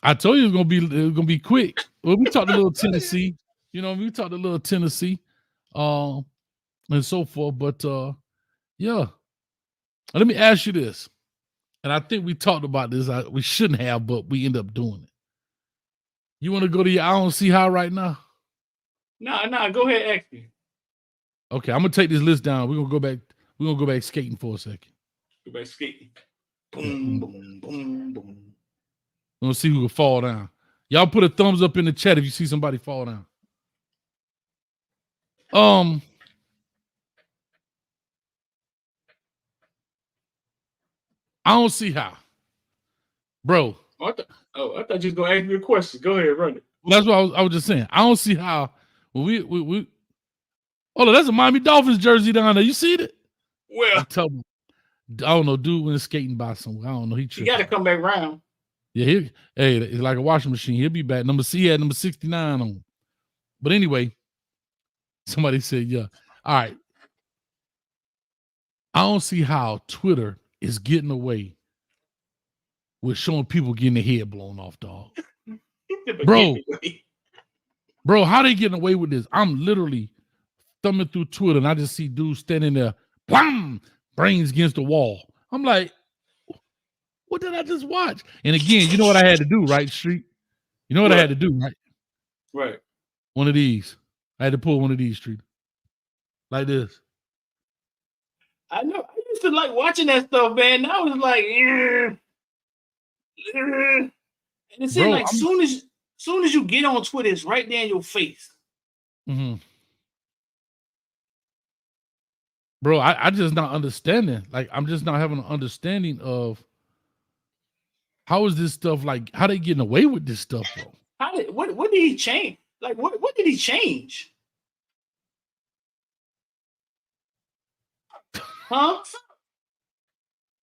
I told you it was gonna be quick. Well, we talked a little Tennessee, we talked a little Tennessee, and so forth. But yeah. Let me ask you this, and I think we talked about this. We shouldn't have, but we end up doing it. You want to go to your I don't see how right now? Nah. Go ahead, ask me. Okay, I'm gonna take this list down. We're gonna go back skating for a second. Go back skating. Boom, boom, boom, boom. We're gonna see who will fall down. Y'all put a thumbs up in the chat if you see somebody fall down. I don't see how, bro. I thought you was gonna ask me a question. Go ahead, run it. Well, that's what I was just saying. I don't see how. When we hold on, that's a Miami Dolphins jersey down there. You see it? Well, I don't know. Dude went skating by somewhere. I don't know. He got to come back around. Yeah, it's like a washing machine. He'll be back. He had number 69 on. But anyway, somebody said, yeah. All right. I don't see how Twitter is getting away with showing people getting their head blown off, dog. Bro, how they getting away with this? I'm literally thumbing through Twitter and I just see dudes standing there, blam, brains against the wall. I'm like, what did I just watch? And again, you know what I had to do, right, Street? You know what I had to do, right? Right. One of these. I had to pull one of these, Street. Like this. I know. I used to like watching that stuff, man. I was like, and it seems like soon as you get on Twitter, it's right there in your face. Mm-hmm. Bro, I just not understanding. Like, I'm just not having an understanding of how is this stuff like, how they getting away with this stuff, bro? What did he change? Like, what did he change? Huh?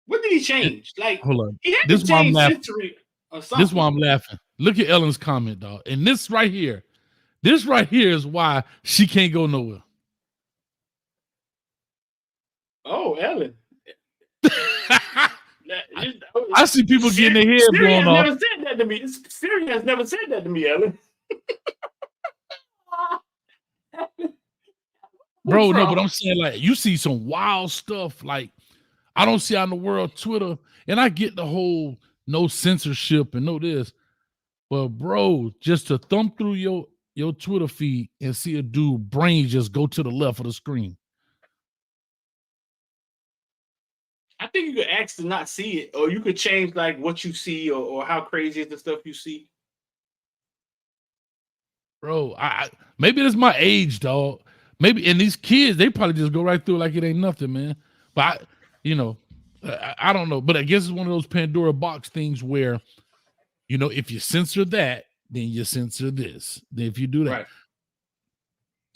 What did he change? Like, hold on. He had this to change history or something. This is why I'm laughing. Look at Ellen's comment, dog. And this right here is why she can't go nowhere. Oh, Ellen. I see people getting their head blown off. Never said that to me. Siri has never said that to me, Ellen. Bro, no, but I'm saying, like, you see some wild stuff. Like, I don't see out in the world Twitter, and I get the whole no censorship and no this, but bro, just to thumb through your Twitter feed and see a dude brain just go to the left of the screen. I think you could ask to not see it, or you could change like what you see or how crazy is the stuff you see. Bro, I maybe it's my age, dog. Maybe, and these kids, they probably just go right through like it ain't nothing, man. But I don't know. But I guess it's one of those Pandora box things where, if you censor that, then you censor this. Then if you do that, Right.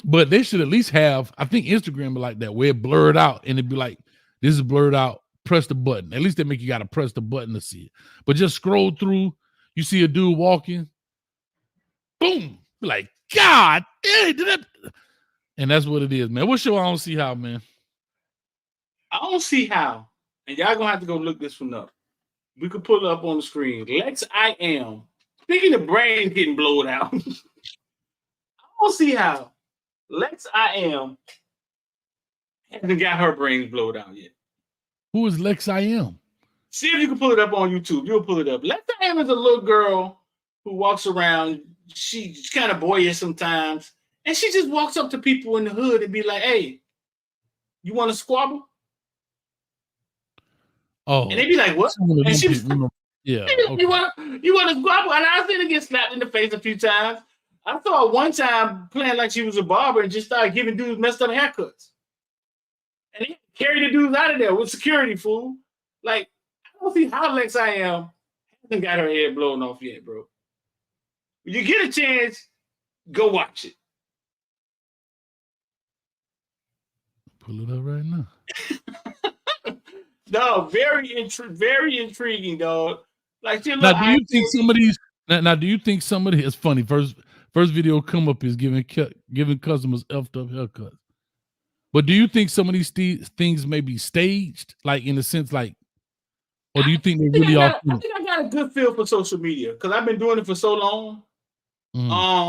but they should at least have. I think Instagram be like that, where it blurred out and it'd be like, "This is blurred out. Press the button." At least they make you got to press the button to see it. But just scroll through. You see a dude walking, boom, be like, God, did that? And that's what it is, man. What's your I don't see how, man? I don't see how. And y'all gonna have to go look this one up. We could pull it up on the screen. Lex I Am. Speaking of brain getting blown out, I don't see how Lex I Am hasn't got her brains blown out yet. Who is Lex I Am? See if you can pull it up on YouTube. You'll pull it up. Lex I Am is a little girl who walks around. She's kind of boyish sometimes. And she just walks up to people in the hood and be like, "Hey, you want to squabble?" Oh, and they be like, "What?" And she was yeah. Okay. You want to squabble? And I've seen her get slapped in the face a few times. I saw her one time playing like she was a barber and just started giving dudes messed up haircuts. And they carried the dudes out of there with security, fool. Like, I don't see how Lex I Am hasn't got her head blown off yet, bro. When you get a chance, go watch it. Pull it up right now. No, very intriguing, dog. Like, now, do you think some of these? Now, do you think somebody? It's funny. First video come up is giving customers effed up haircuts. But do you think some of these things may be staged, like in a sense, like, or do you think they really are? I think I got a good feel for social media because I've been doing it for so long. 80%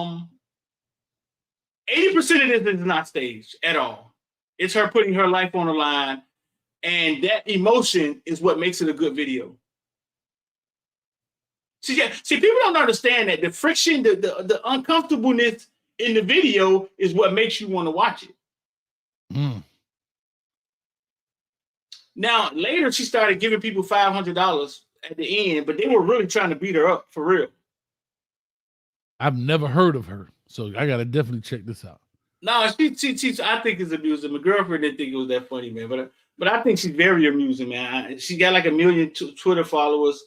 of this is not staged at all. It's her putting her life on the line, and that emotion is what makes it a good video. See, people don't understand that the friction, the uncomfortableness in the video is what makes you want to watch it. Now, later she started giving people $500 at the end, but they were really trying to beat her up for real. I've never heard of her, so I gotta definitely check this out. No, she I think it's amusing. My girlfriend didn't think it was that funny, man. But I think she's very amusing, man. She got like 1 million Twitter followers.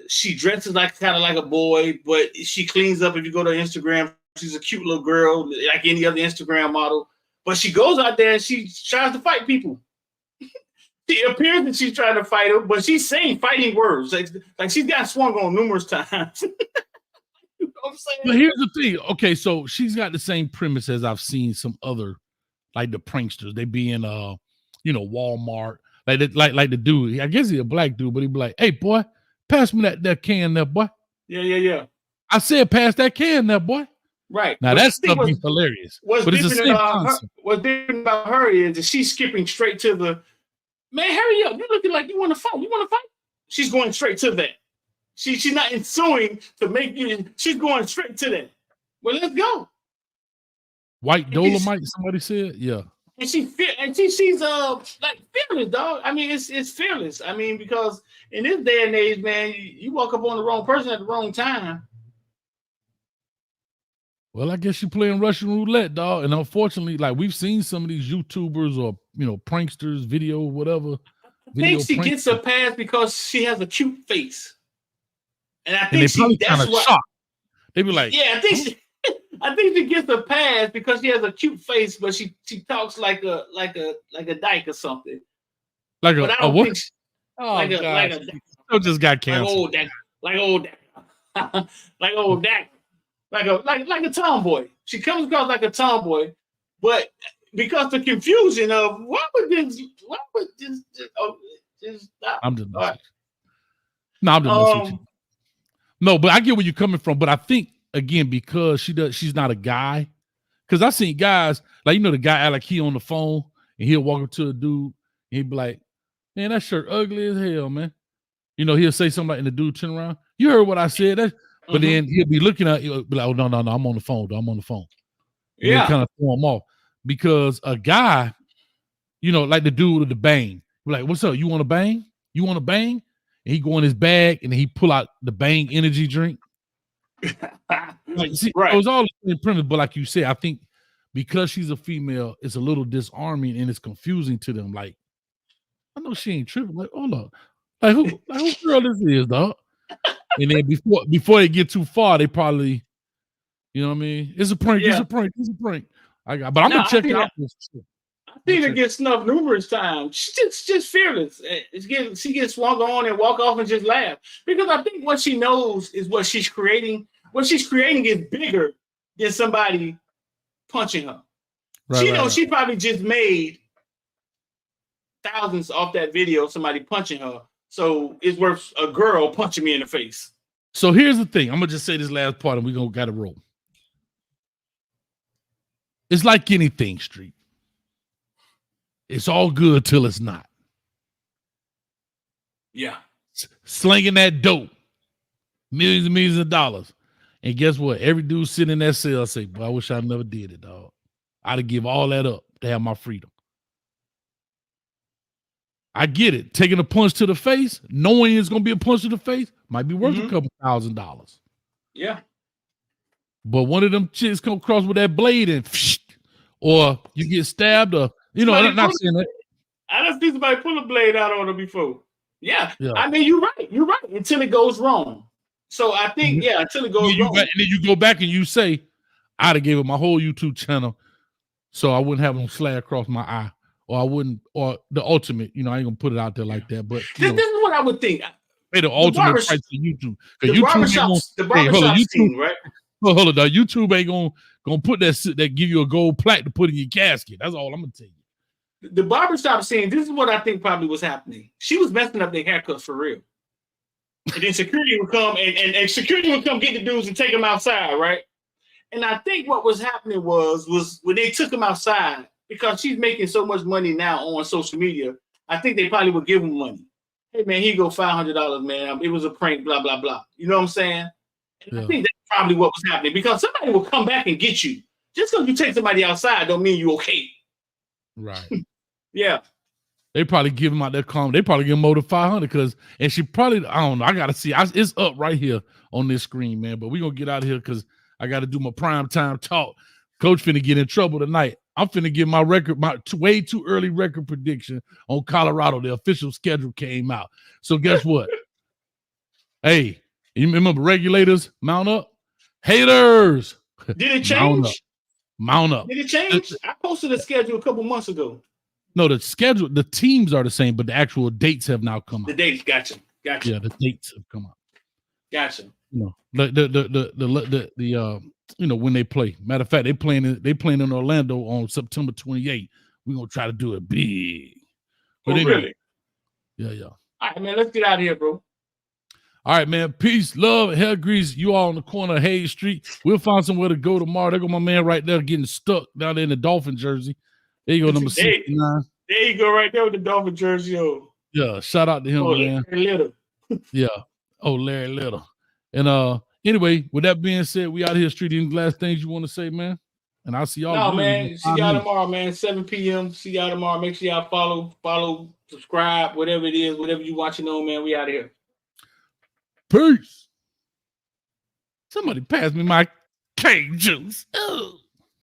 She dresses like kind of like a boy, but she cleans up. If you go to Instagram, she's a cute little girl, like any other Instagram model. But she goes out there and she tries to fight people. It appears that she's trying to fight them, but she's saying fighting words. Like she's got swung on numerous times. You know what I'm saying? But here's the thing. Okay, so she's got the same premise as I've seen some other, like the pranksters. They be in Walmart. Like the dude. I guess he's a black dude, but he'd be like, "Hey boy, pass me that can there, boy." Yeah. I said, pass that can there, boy. Right. Now that stuff is hilarious. But it's the same concept. What's different about her is that she's skipping straight to the, "Man, hurry up. You're looking like you want to fight. You want to fight?" She's going straight to that. She's not ensuing to make you. She's going straight to that. Well, let's go. White Dolomite, somebody said, yeah. And she's like fearless, dog. I mean, it's fearless. I mean, because in this day and age, man, you walk up on the wrong person at the wrong time. Well, I guess you're playing Russian roulette, dog. And unfortunately, like we've seen some of these YouTubers or pranksters, video, whatever. I think she gets a pass because she has a cute face. And I think that's what shocked. They be like, yeah, I think she gets a pass because she has a cute face, but she talks like a dyke or something. Like a what? Like a just got canceled. Like a tomboy. She comes across like a tomboy, but because the confusion of what would this stop? I'm just messing. No, I'm just messing with you. No, but I get where you're coming from. But I think again, because she's not a guy. Because I've seen guys like the guy like he on the phone and he'll walk up to a dude and he'd be like, "Man, that shirt ugly as hell, man." He'll say something and the dude turn around. "You heard what I said." But then he'll be looking at you, be like, "Oh no, I'm on the phone. I'm on the phone." And yeah, kind of throw him off because a guy, like the dude with the bang, be like, "What's up? You want to bang? You want to bang?" And he go in his bag and he pull out the Bang energy drink. Right. It was all the same premise, but like you said, I think because she's a female, it's a little disarming and it's confusing to them. Like, I know she ain't tripping. Like, hold up. Like who girl this is, dog? And then before they get too far, they probably, you know what I mean? It's a prank. Yeah. It's a prank. It's a prank. But I'm gonna check it out. I seen her get snuffed numerous times. She's just fearless. She gets swung on and walk off and just laugh, because I think what she knows is what she's creating. What she's creating is bigger than somebody punching her. She knows she probably just made thousands off that video of somebody punching her. So it's worth a girl punching me in the face. So here's the thing. I'm gonna just say this last part, and we're gonna gotta roll. It's like anything, Street. It's all good till it's not. Yeah. Slinging that dope. Millions and millions of dollars. And guess what? Every dude sitting in that cell say, boy, I wish I never did it, dog. I'd have give all that up to have my freedom. I get it. Taking a punch to the face, knowing it's going to be a punch to the face, might be worth a couple $1,000. Yeah. But one of them chicks come across with that blade and or you get stabbed, or, you know, I'm not saying that. I done seen somebody pull a blade out on her before. Yeah. I mean, you're right. You're right. Until it goes wrong. So I think, until it goes wrong. And then you go back and you say, I'd have gave it my whole YouTube channel so I wouldn't have them slag across my eye. Or I wouldn't, or the ultimate, you know, I ain't gonna put it out there like that. But this is what I would think. Pay the ultimate price to YouTube. The barbershop scene, right? Hold on, YouTube ain't gonna put that give you a gold plaque to put in your casket. That's all I'm gonna tell you. The barbershop scene, this is what I think probably was happening. She was messing up their haircuts for real. And then security would come and security would come get the dudes and take them outside, right? And I think what was happening was when they took them outside, because she's making so much money now on social media, I think they probably would give them money. Hey man, here you go, $500, man. It was a prank, blah, blah, blah. You know what I'm saying? And I think that's probably what was happening, because somebody will come back and get you. Just because you take somebody outside don't mean you okay. Right. Yeah. They probably give him out that comment. They probably give him more than 500 and she probably, I don't know. I got to see. It's up right here on this screen, man. But we're going to get out of here because I got to do my prime time talk. Coach finna get in trouble tonight. I'm finna give my way too early record prediction on Colorado. The official schedule came out. So guess what? Hey, you remember regulators? Mount up. Haters. Did it change? Mount up. Did it change? I posted a schedule a couple months ago. No, the schedule, the teams are the same, but the actual dates have now come out. The dates, gotcha. Yeah, the dates have come out. Gotcha. You know, the you know, when they play. Matter of fact, they playing in Orlando on September 28th. We're gonna try to do it big. But anyway, really? Yeah. All right, man. Let's get out of here, bro. All right, man. Peace, love, hair grease. You all on the corner of Hayes Street. We'll find somewhere to go tomorrow. There go my man right there getting stuck down there in the Dolphin jersey. There you go, number 69. There you go, right there with the Dolphin jersey on. Yeah, shout out to him, man. Larry Little. Yeah. Oh, Larry Little. And anyway, with that being said, we out here, Street. Any last things you want to say, man? And I'll see y'all. No, man. See y'all tomorrow, man. 7 p.m. See y'all tomorrow. Make sure y'all follow, subscribe, whatever it is, whatever you watching on, man. We out of here. Peace. Somebody pass me my cane juice. Ugh.